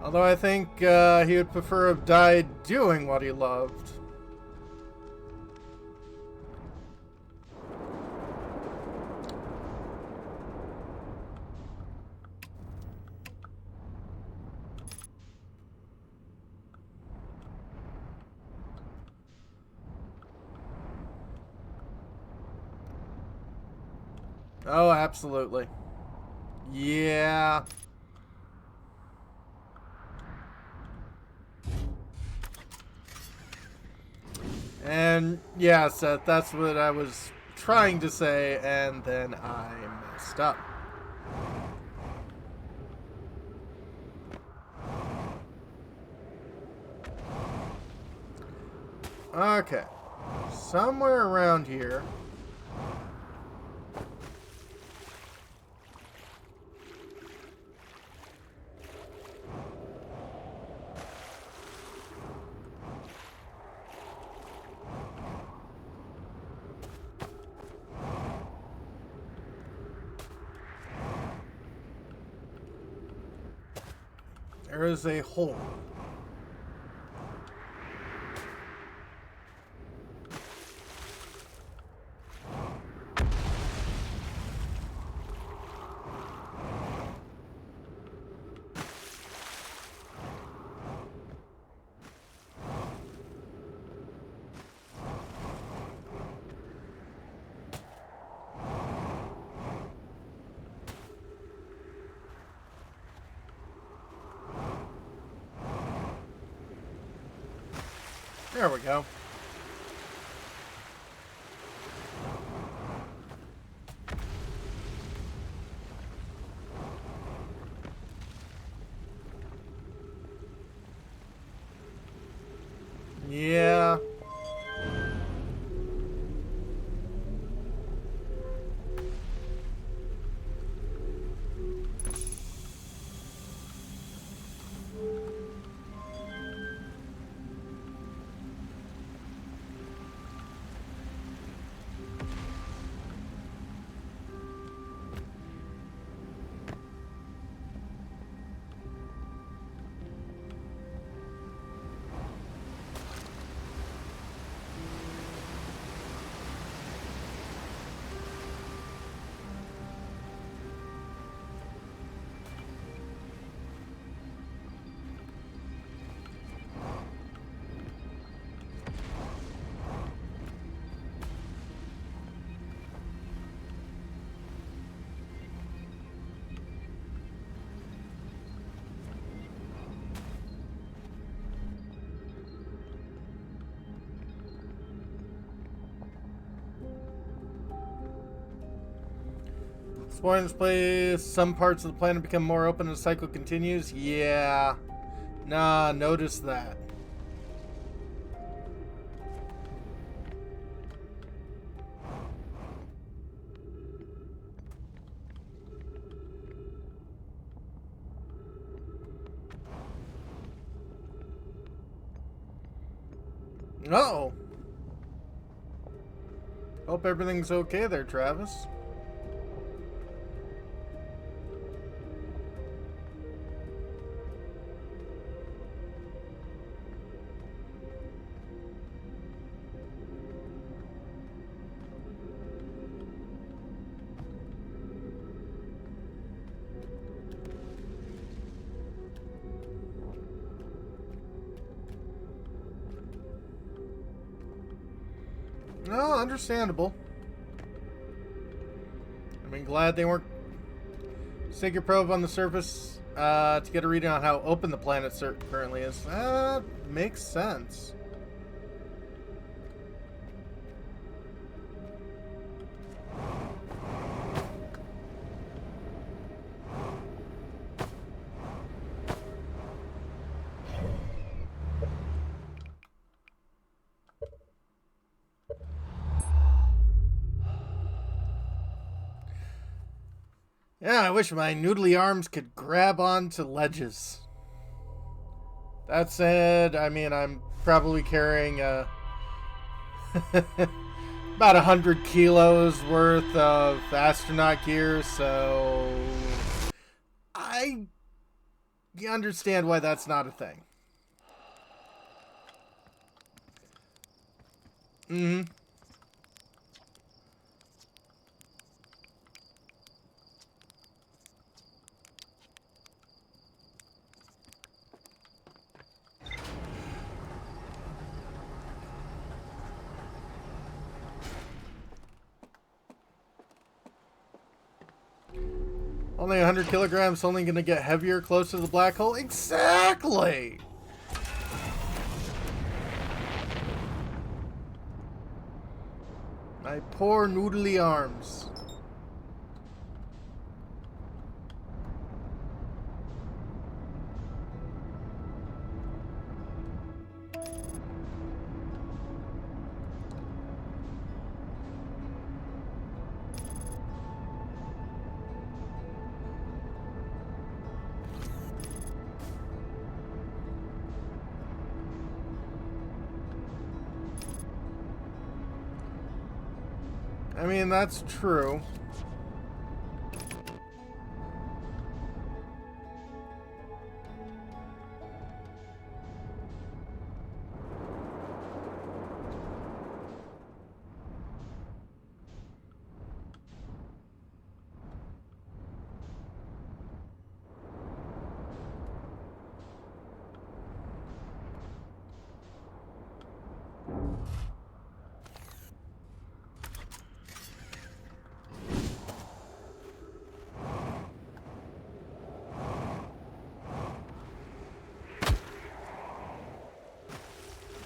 Although I think he would prefer to have died doing what he loved. Oh, absolutely. Yeah. And yeah, Seth, that's what I was trying to say, and then I messed up. Okay. Somewhere around here. There is a hole. There we go. Yeah. Exploring this place, some parts of the planet become more open and the cycle continues. Yeah. Nah, notice that. Uh-oh. Hope everything's okay there, Travis. No, understandable. I mean, glad they weren't. Stick your probe on the surface to get a reading on how open the planet currently is. Makes sense. Yeah, I wish my noodly arms could grab onto ledges. That said, I mean, I'm probably carrying about 100 kilos worth of astronaut gear, so I understand why that's not a thing. Mm-hmm. Only 100 kilograms, only going to get heavier close to the black hole? Exactly! My poor noodly arms. I mean, that's true.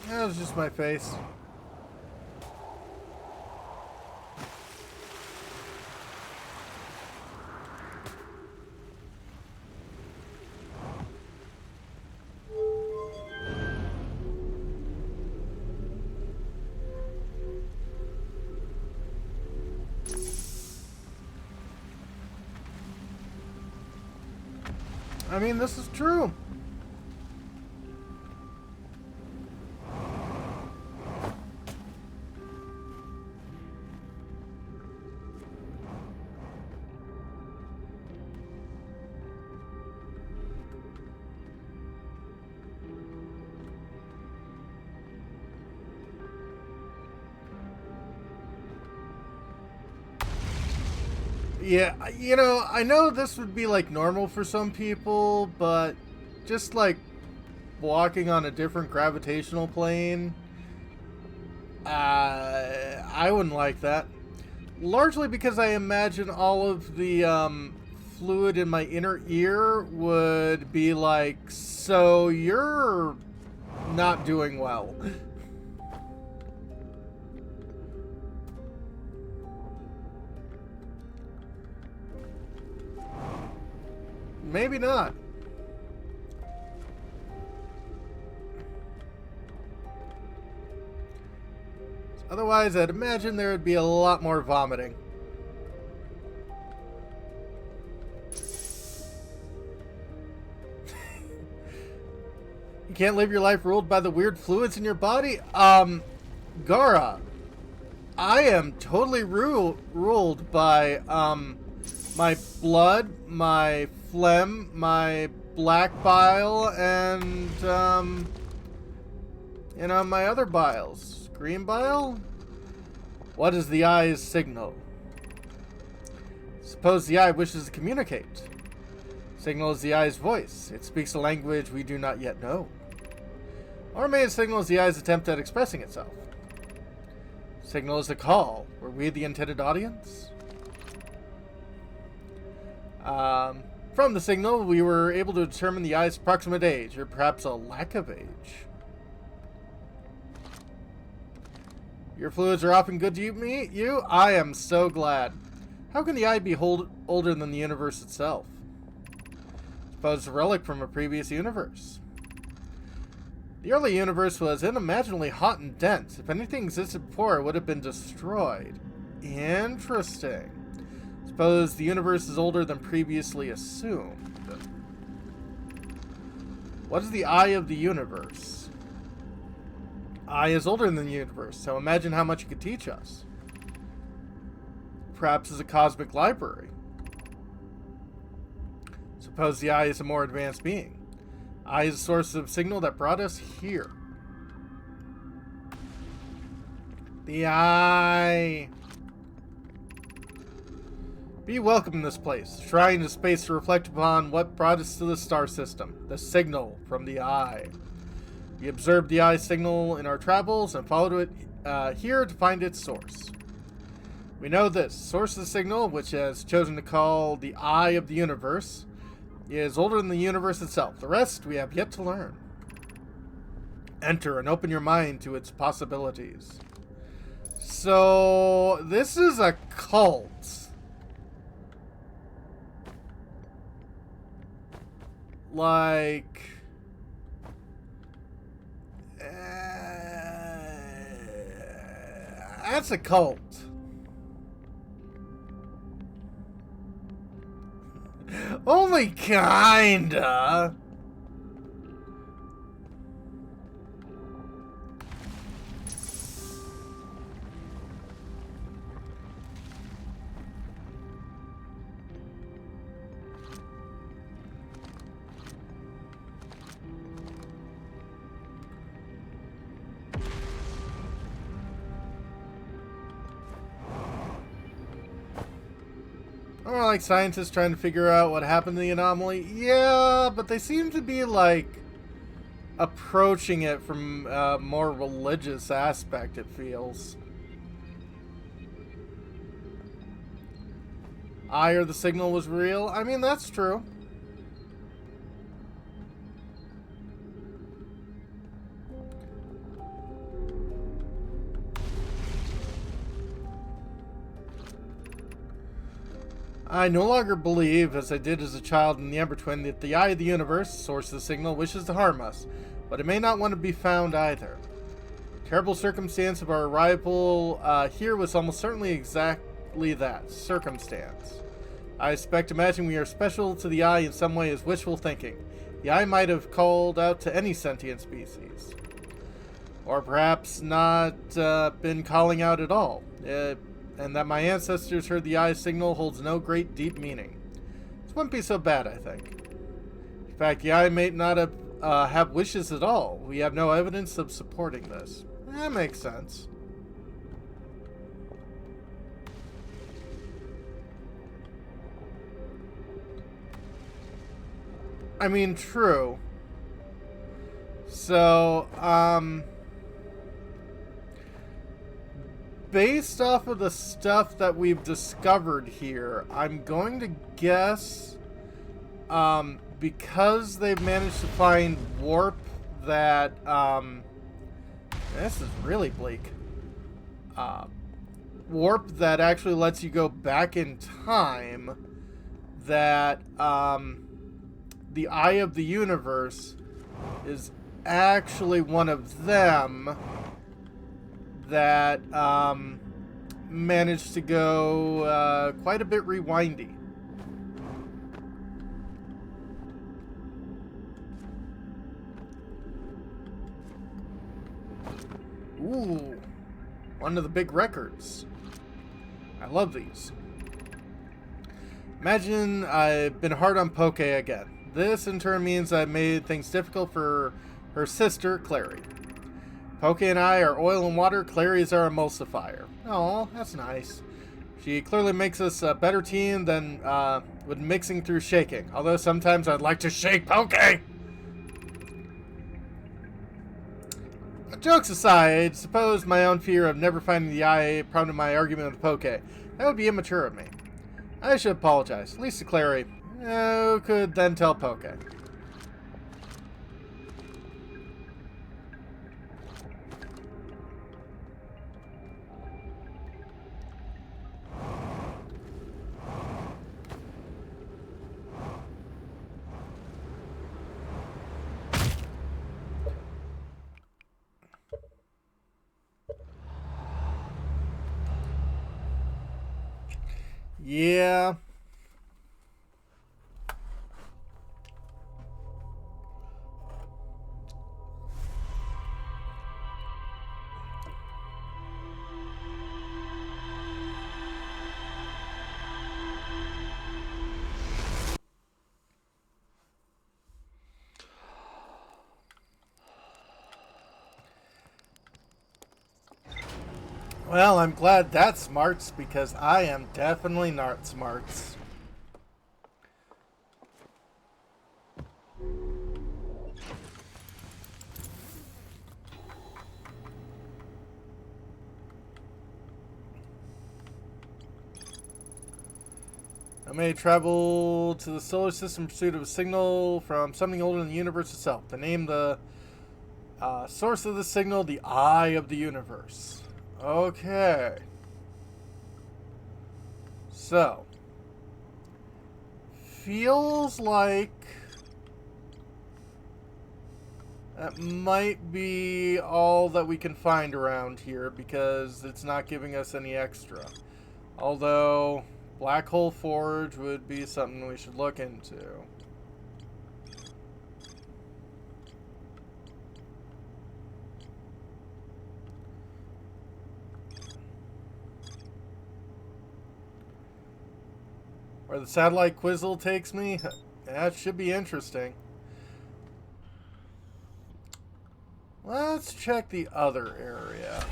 That was just my face. I mean, this is true. Yeah, you know, I know this would be like normal for some people, but just like walking on a different gravitational plane, I wouldn't like that. Largely because I imagine all of the fluid in my inner ear would be like, so you're not doing well. maybe not. Otherwise, I'd imagine there would be a lot more vomiting. You can't live your life ruled by the weird fluids in your body? Gara, I am totally ruled by, my blood, my phlegm, my black bile, and, you know, my other biles. Green bile? What is the eye's signal? Suppose the eye wishes to communicate. Signal is the eye's voice. It speaks a language we do not yet know. Or may it signal is the eye's attempt at expressing itself. Signal is a call. Were we the intended audience? From the signal, we were able to determine the eye's approximate age, or perhaps a lack of age. Your fluids are often good to you? I am so glad. How can the eye be older than the universe itself? Suppose it's a relic from a previous universe. The early universe was unimaginably hot and dense. If anything existed before, it would have been destroyed. Interesting. Suppose the universe is older than previously assumed. What is the eye of the universe? Eye is older than the universe, so imagine how much it could teach us. Perhaps as a cosmic library. Suppose the eye is a more advanced being. Eye is a source of signal that brought us here. The eye. Be welcome in this place. Shrine is space to reflect upon what brought us to the star system. The signal from the eye. We observed the eye signal in our travels and followed it here to find its source. We know this. Source of the signal, which has chosen to call the eye of the universe, is older than the universe itself. The rest we have yet to learn. Enter and open your mind to its possibilities. So, this is a cult. Like... that's a cult. Only kinda. Or like scientists trying to figure out what happened to the anomaly. Yeah, but they seem to be like approaching it from a more religious aspect, it feels. Eye or the signal was real? I mean, that's true. I no longer believe, as I did as a child in the Ember Twin, that the eye of the universe, source of the signal, wishes to harm us, but it may not want to be found either. The terrible circumstance of our arrival here was almost certainly exactly that, circumstance. I imagine we are special to the eye in some way as wishful thinking. The eye might have called out to any sentient species. Or perhaps not been calling out at all. And that my ancestors heard the eye signal holds no great deep meaning. This wouldn't be so bad, I think. In fact, the eye may not have wishes at all. We have no evidence of supporting this. That makes sense. I mean, true. So, based off of the stuff that we've discovered here, I'm going to guess, because they've managed to find warp that, this is really bleak, warp that actually lets you go back in time, that, the Eye of the Universe is actually one of them that managed to go quite a bit rewindy. Ooh, one of the big records. I love these. Imagine I've been hard on Poke again. This in turn means I've made things difficult for her sister, Clary. Poke and I are oil and water. Clary is our emulsifier. Oh, that's nice. She clearly makes us a better team than with mixing through shaking. Although sometimes I'd like to shake Poke. Jokes aside, suppose my own fear of never finding the eye prompted my argument with Poke. That would be immature of me. I should apologize, at least to Clary, who could then tell Poke. Yeah. Well, I'm glad that's smarts because I am definitely not smarts. I may travel to the solar system in pursuit of a signal from something older than the universe itself. To name the source of the signal, the Eye of the Universe. Okay. So. Feels like that might be all that we can find around here because it's not giving us any extra. Although, Black Hole Forge would be something we should look into. Where the satellite quizzle takes me, that should be interesting. Let's check the other area.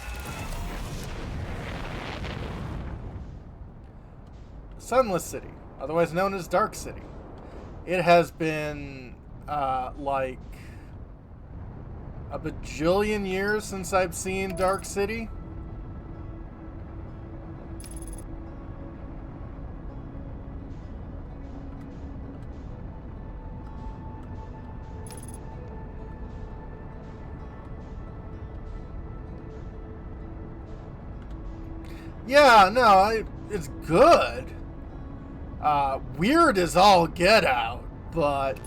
Sunless City, otherwise known as Dark City. It has been, like, a bajillion years since I've seen Dark City. Yeah, no, it's good. Weird as all get out, but...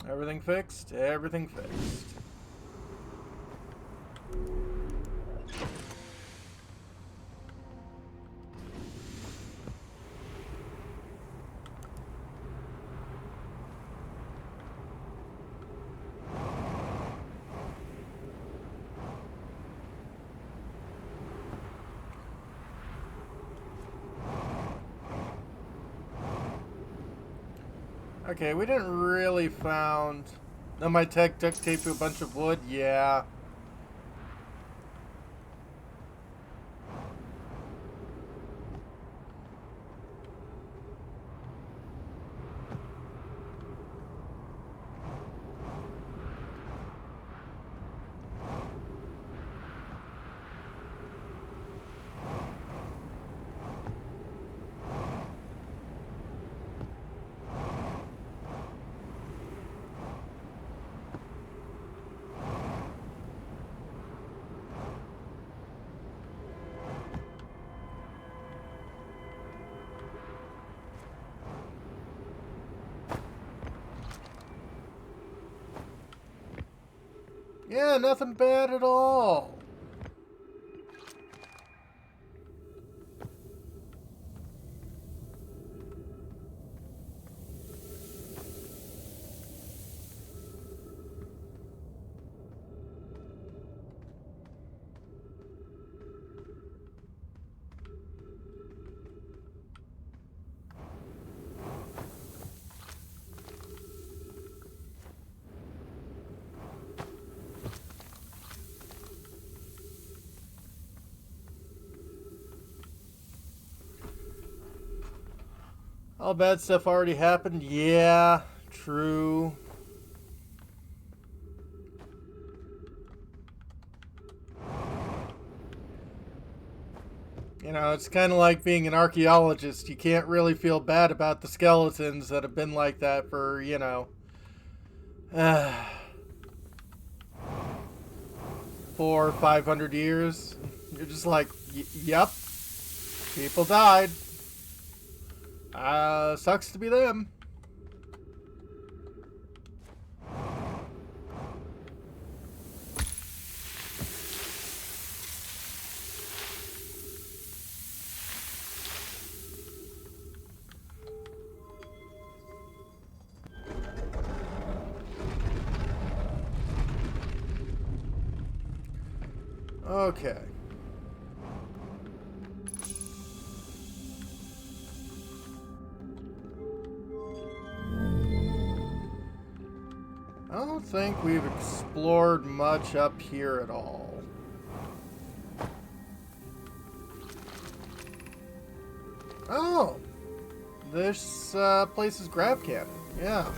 Everything fixed? Everything fixed. Okay, we didn't really found... No, my tech duct tape to a bunch of wood? Yeah. Yeah, nothing bad at all. All bad stuff already happened? Yeah, true. You know, it's kind of like being an archaeologist. You can't really feel bad about the skeletons that have been like that for, you know, 400 or 500 years. You're just like, yep, people died. Sucks to be them. Okay. I don't think we've explored much up here at all. Oh! This place is Grav Cannon. Yeah.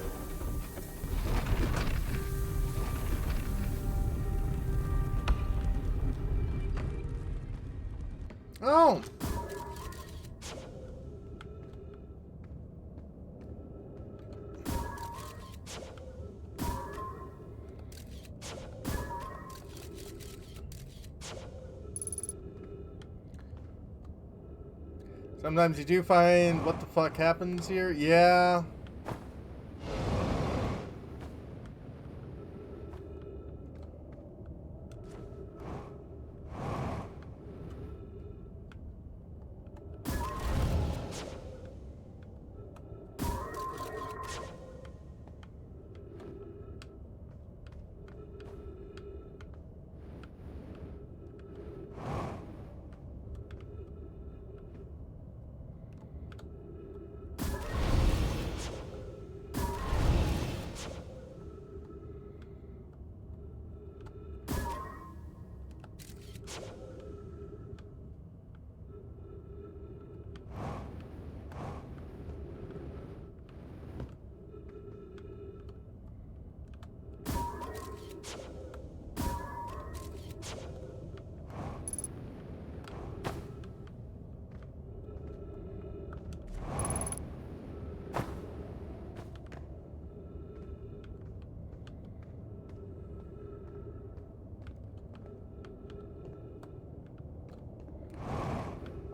Oh! Sometimes you do find what the fuck happens here. Yeah.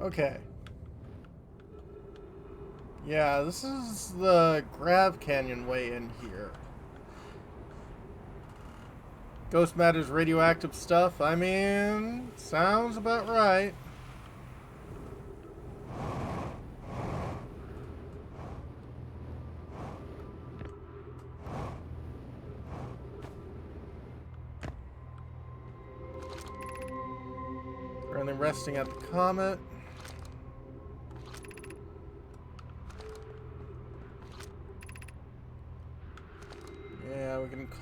Okay. Yeah, this is the Grav Canyon way in here. Ghost matters, radioactive stuff. I mean, sounds about right. Currently resting at the comet.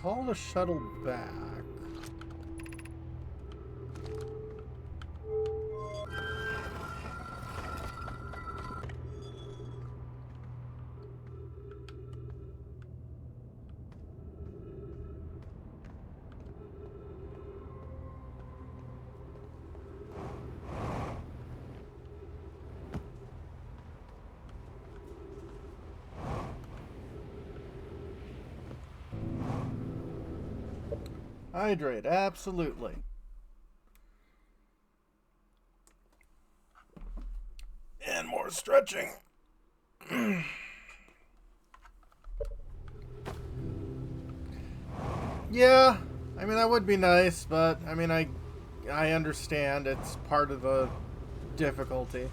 call the shuttle back. Hydrate, absolutely. And more stretching. Yeah, I mean that would be nice, but I mean I understand it's part of the difficulty.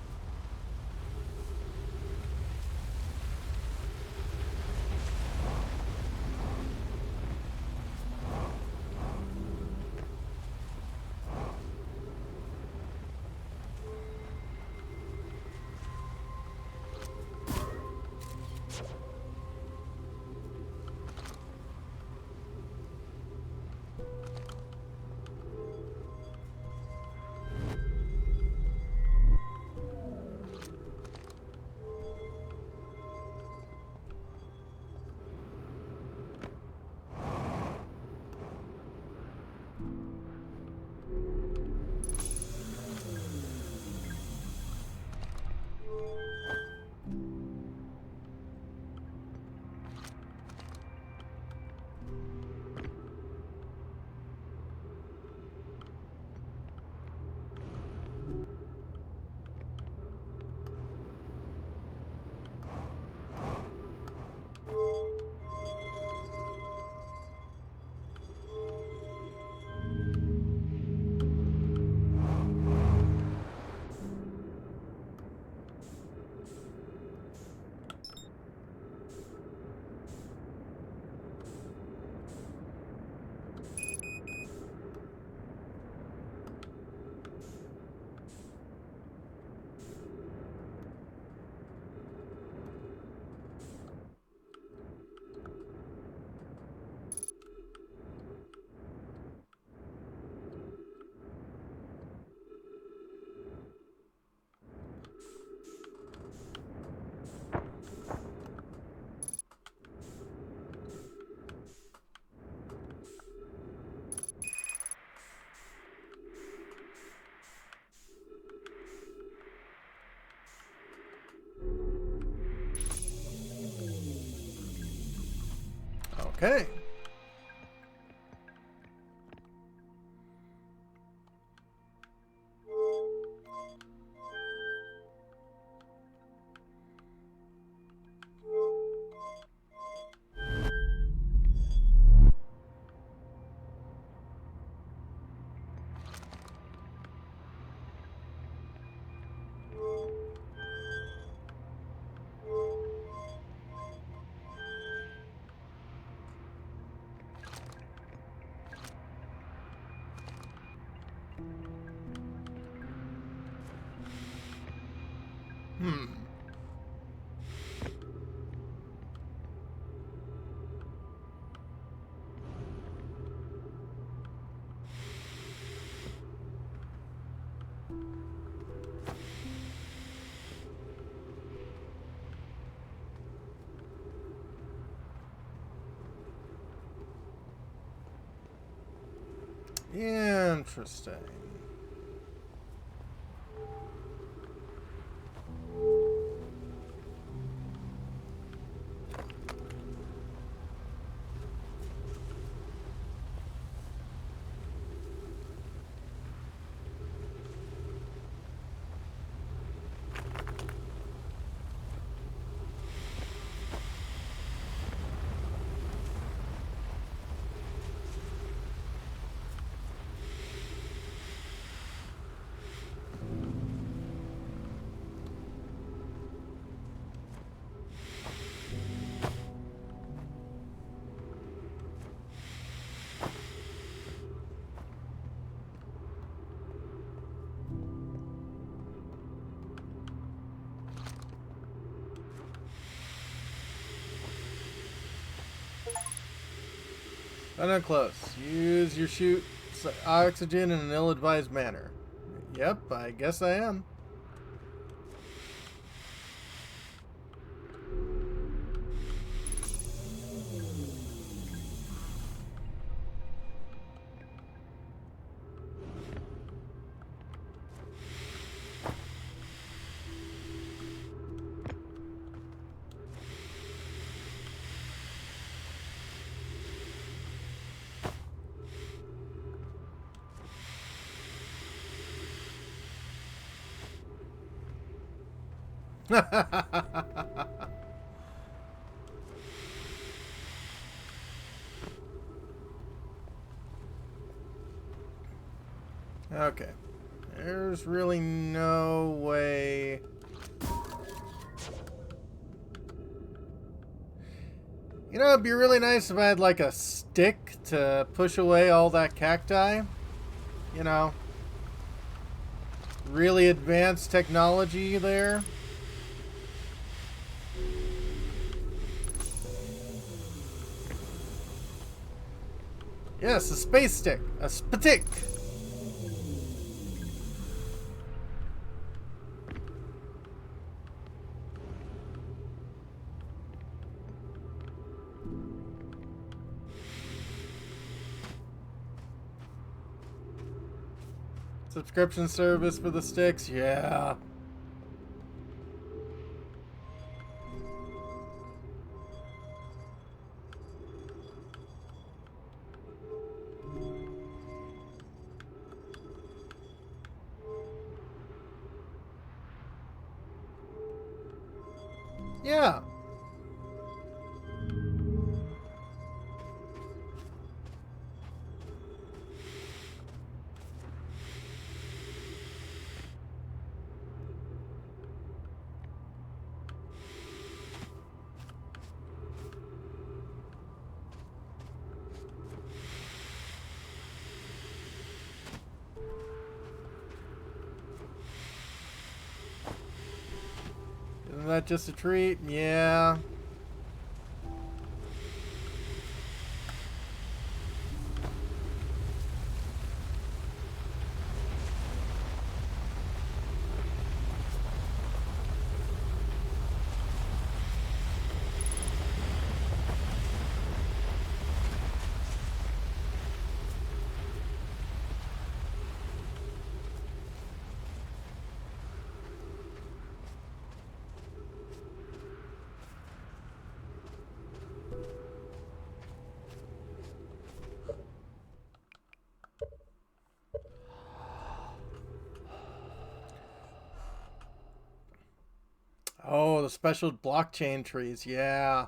Okay. Hmm. Interesting. Run close. Use your chute oxygen in an ill-advised manner. Yep, I guess I am. Okay. There's really no way. You know, it'd be really nice if I had like a stick to push away all that cacti. You know, really advanced technology there. Yes, a space stick. A spatik. Subscription service for the sticks? Yeah. Yeah. Isn't that just a treat? Yeah. Oh, the special blockchain trees. Yeah.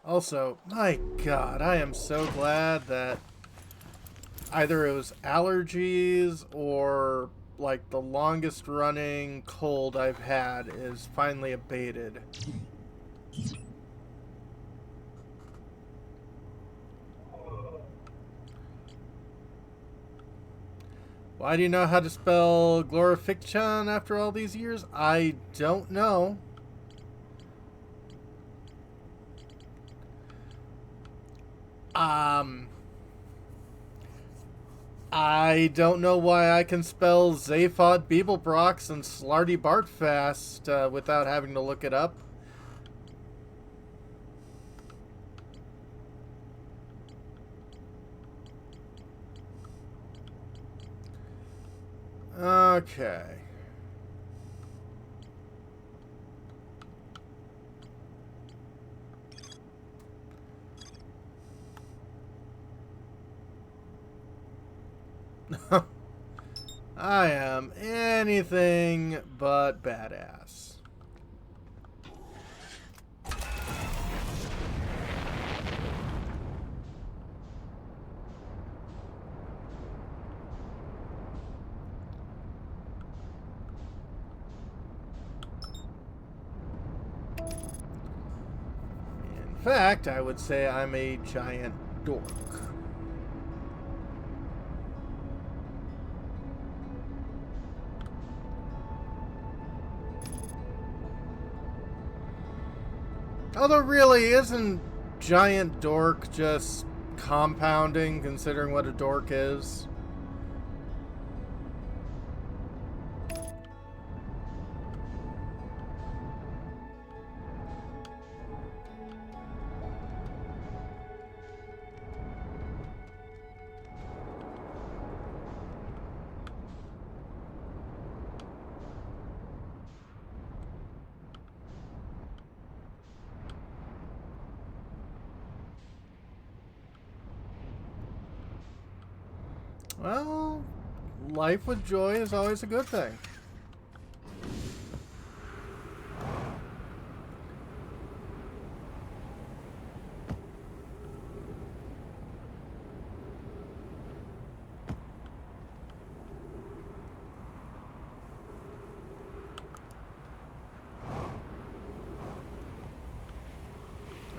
Also, my God, I am so glad that either it was allergies or like the longest running cold I've had is finally abated. Why do you know how to spell glorifiction after all these years? I don't know. Um, I don't know why I can spell Zaphod Beeblebrox and Slarty Bartfast without having to look it up. Okay. I am anything but badass. In fact, I would say I'm a giant dork. Although really, isn't giant dork just compounding considering what a dork is? Well, life with joy is always a good thing.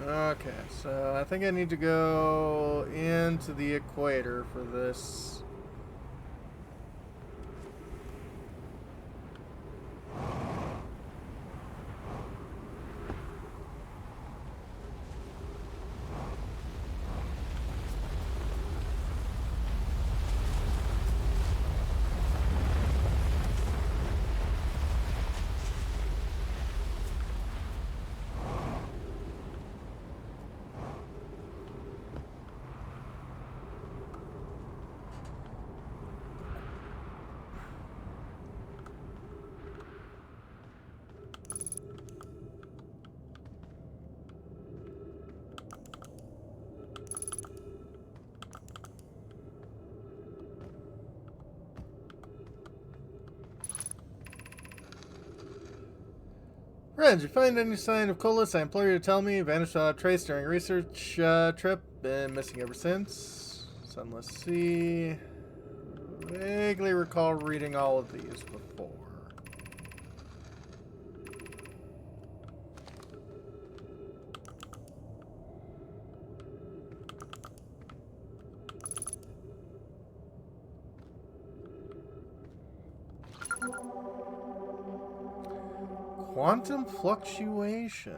Okay, so I think I need to go into the equator for this. Friends, you find any sign of Colas? I implore you to tell me. Vanished without trace during a research trip. Been missing ever since. Sunless Sea. Vaguely recall reading all of these before. Quantum fluctuations.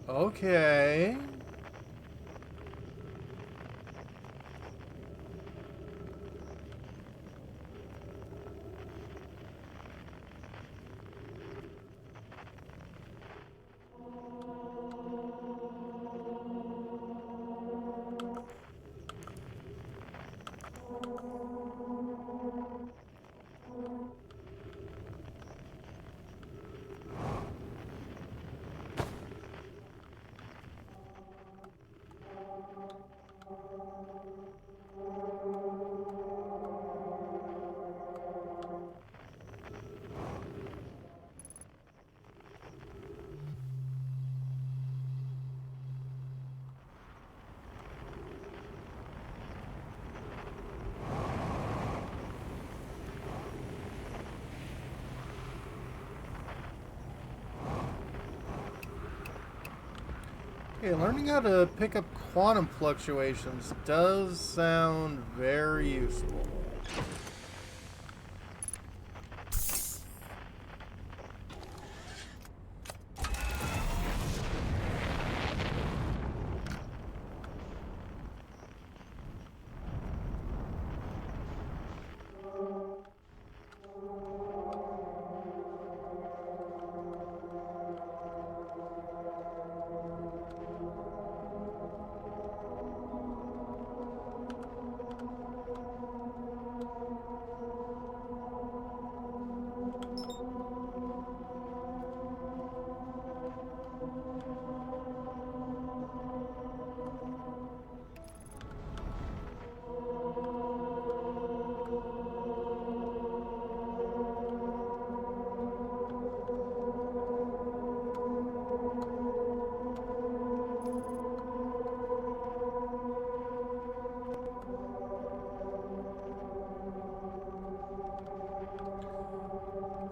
Okay. Okay, learning how to pick up quantum fluctuations does sound very useful.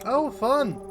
Oh, fun!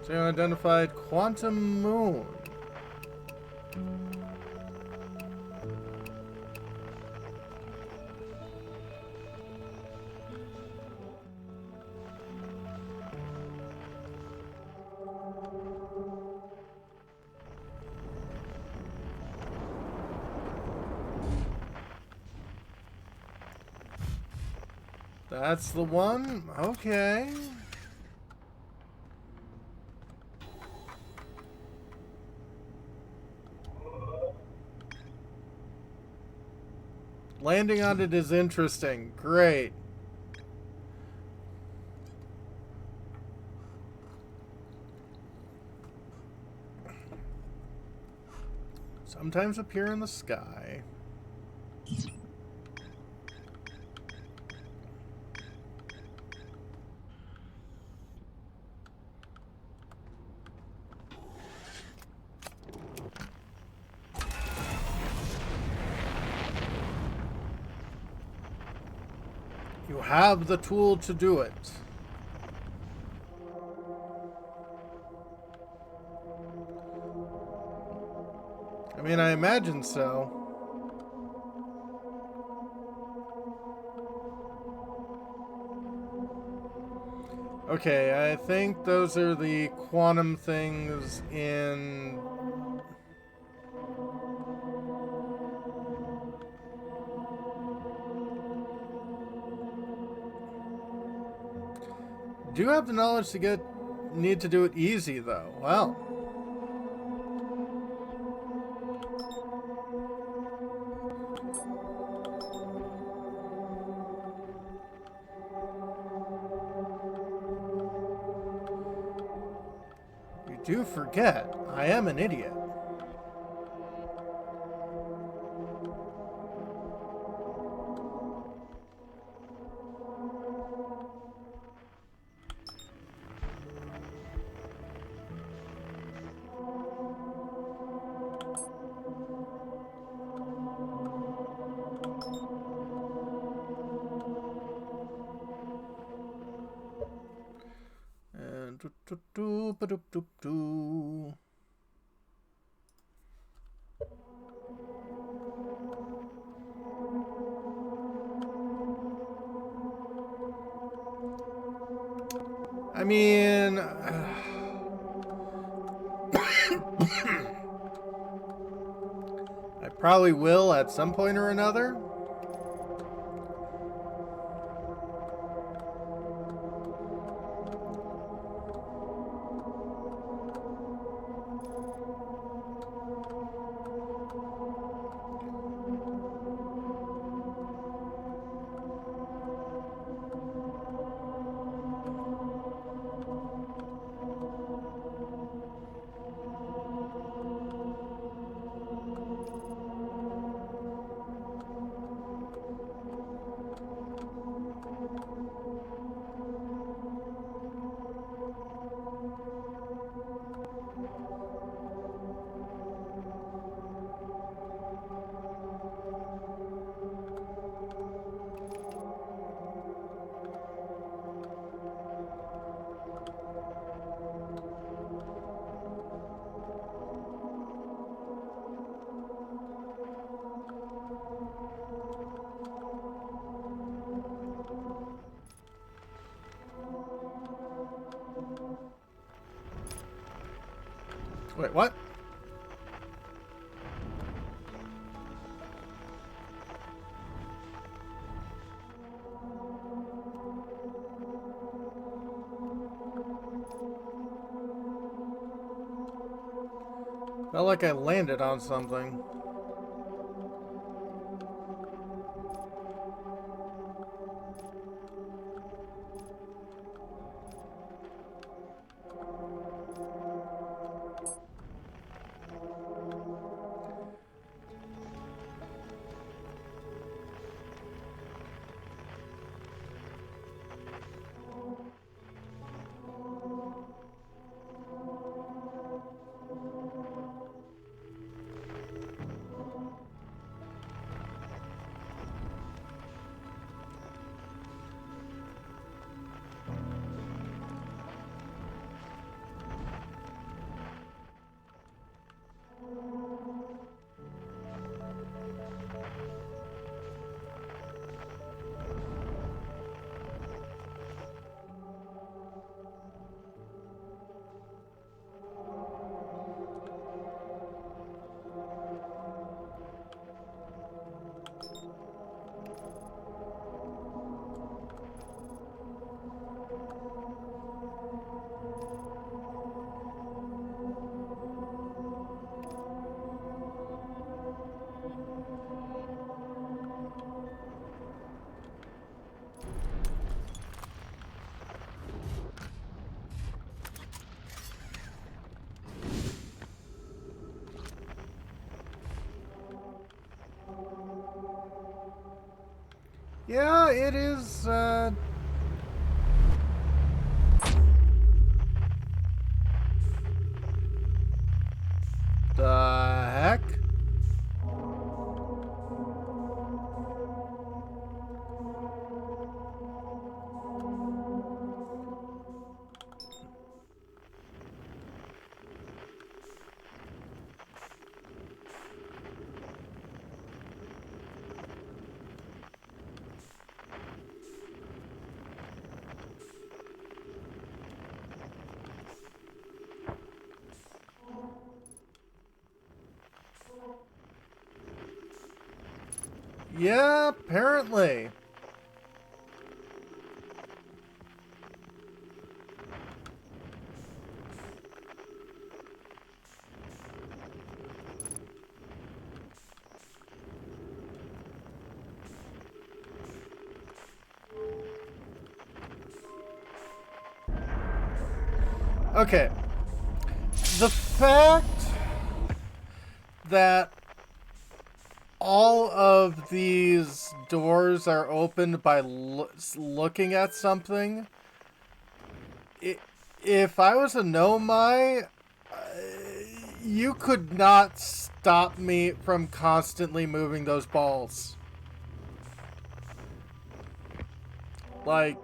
So identified quantum moon. That's the one? Okay. Landing on it is interesting. Great. Sometimes appear in the sky. You have the tool to do it. I mean, I imagine so. Okay, I think those are the quantum things in... Do you have the knowledge to need to do it easy, though? Well. You do forget, I am an idiot. And do. I mean, I probably will at some point or another. Wait, what? Felt like I landed on something. Yeah, it is, the heck? Yeah, apparently. Okay. The fact that all of these doors are opened by looking at something. If I was a Nomai, you could not stop me from constantly moving those balls. Like,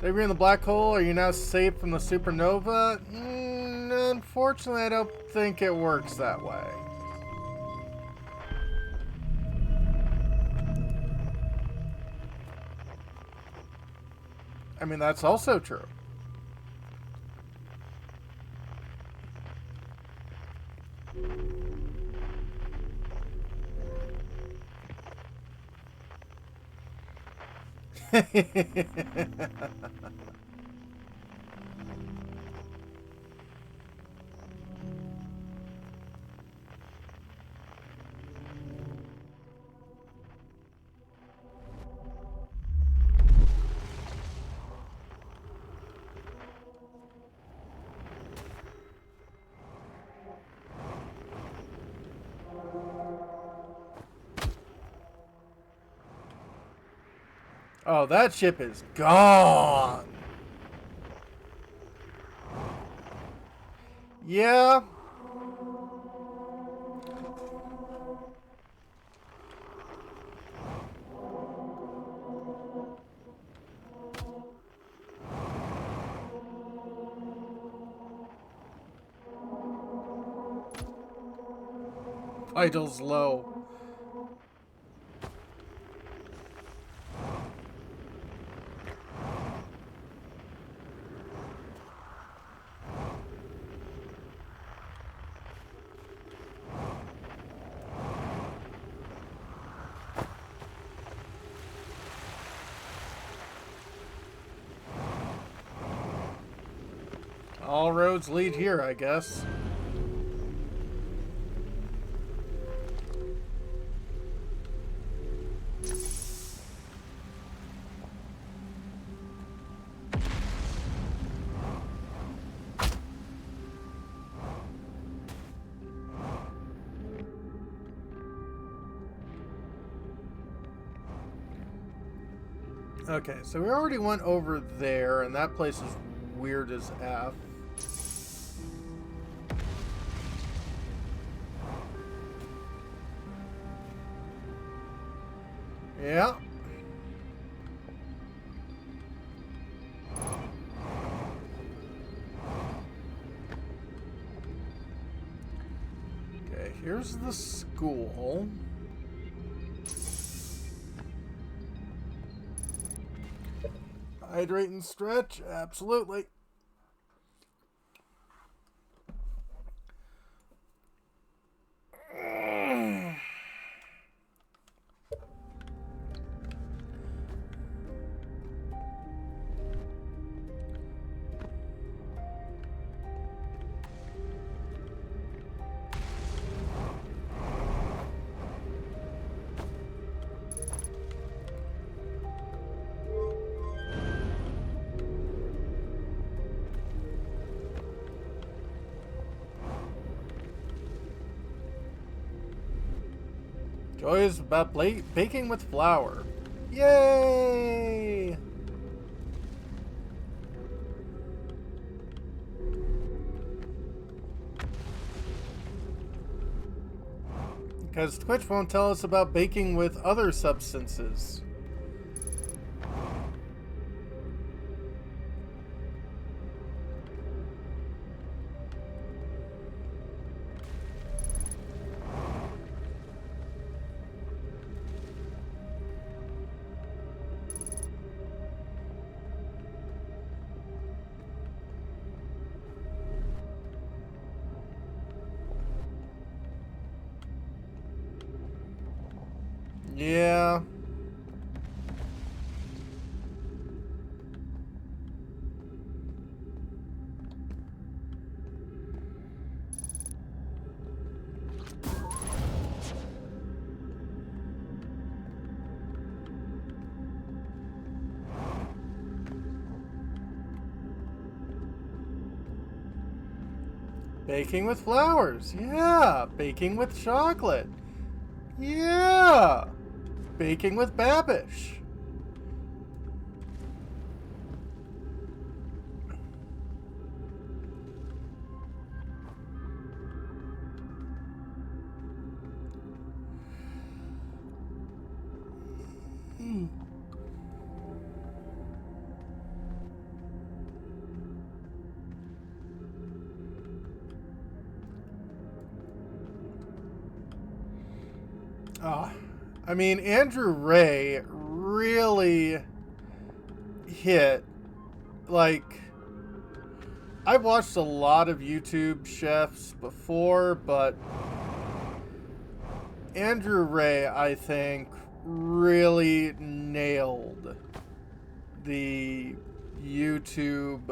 so you're in the black hole. Are you now safe from the supernova? Unfortunately, I don't think it works that way. I mean, that's also true. Oh, that ship is gone. Yeah. Vitals low. All roads lead here, I guess. Okay, so we already went over there, and that place is weird as F. Yeah. Okay, here's the school. Hydrate and stretch, absolutely. Joys about baking with flour. Yay! Because Twitch won't tell us about baking with other substances. Yeah. Baking with flowers. Yeah. Baking with chocolate. Yeah. Baking with Babish. I mean, Andrew Ray really hit. Like, I've watched a lot of YouTube chefs before, but Andrew Ray, I think, really nailed the YouTube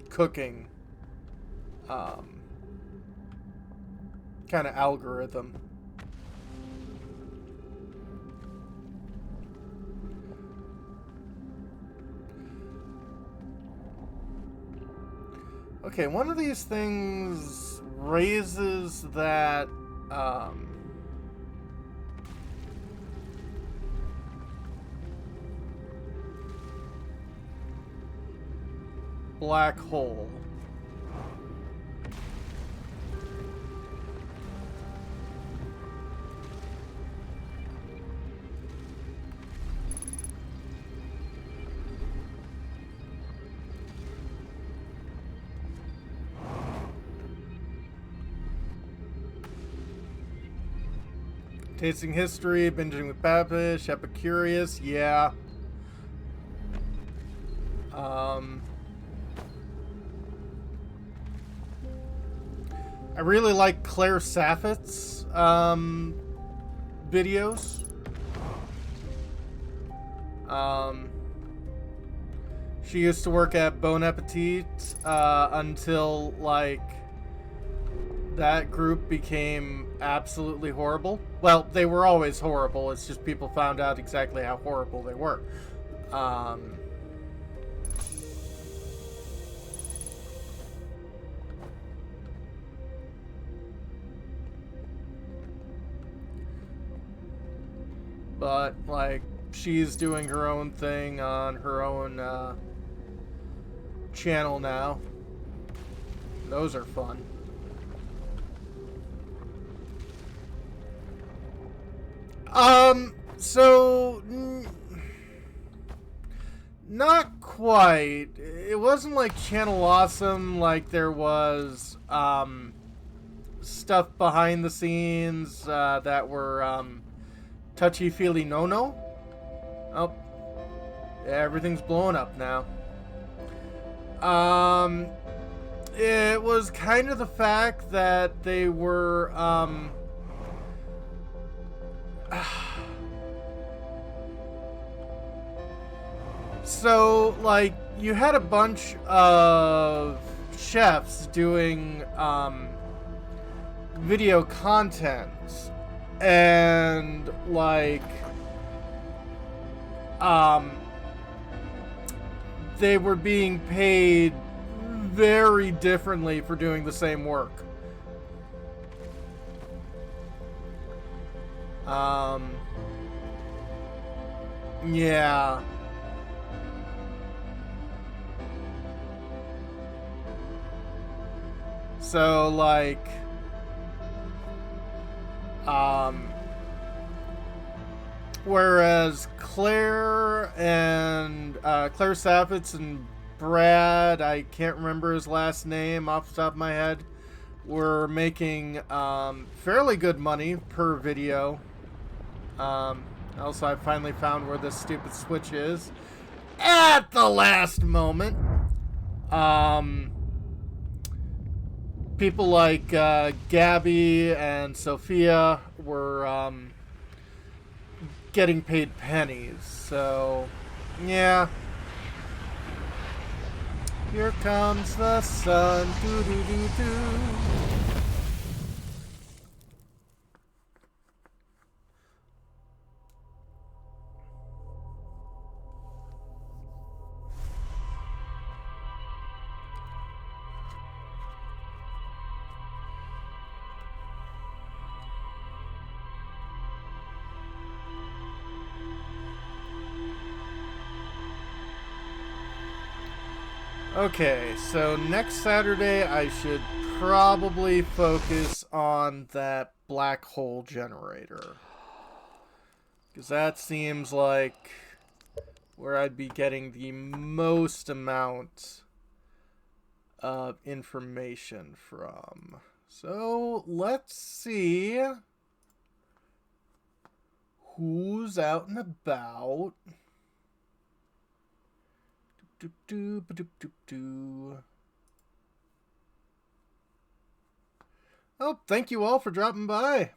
cooking kind of algorithm. Okay, one of these things raises that black hole. Tasting history, binging with Babish, Epicurious, yeah. I really like Claire Saffit's videos. She used to work at Bon Appetit until, like, that group became absolutely horrible. Well, they were always horrible. It's just people found out exactly how horrible they were. But, like, she's doing her own thing on her own channel now. Those are fun. So not quite. It wasn't like Channel Awesome, like there was stuff behind the scenes that were touchy-feely no-no. Oh, everything's blowing up now. It was kind of the fact that they were so, like, you had a bunch of chefs doing video content, and, like, they were being paid very differently for doing the same work. Um, yeah. So, like, um, whereas Claire Sappitz and Brad, I can't remember his last name off the top of my head, were making fairly good money per video. Also, I finally found where this stupid switch is at the last moment. Um, People like Gabby and Sophia were getting paid pennies. So, yeah. Here comes the sun. Doo doo doo doo. Okay, so next Saturday I should probably focus on that black hole generator. Because that seems like where I'd be getting the most amount of information from. So let's see who's out and about. Oh, thank you all for dropping by.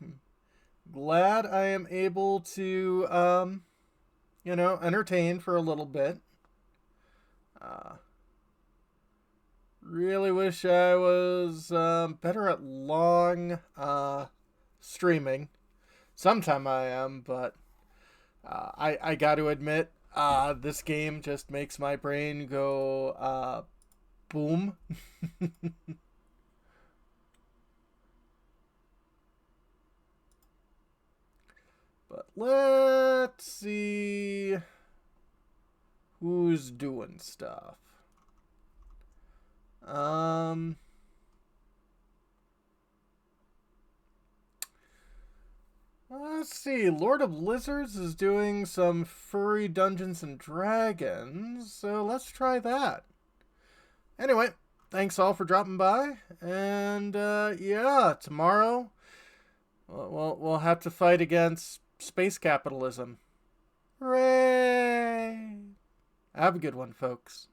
Glad I am able to, entertain for a little bit. Really wish I was better at long streaming. Sometime I am, but I got to admit, this game just makes my brain go boom. But let's see who's doing stuff. Let's see. Lord of Lizards is doing some furry Dungeons and Dragons, so let's try that. Anyway, thanks all for dropping by, and yeah, tomorrow we'll have to fight against space capitalism. Hooray! Have a good one, folks.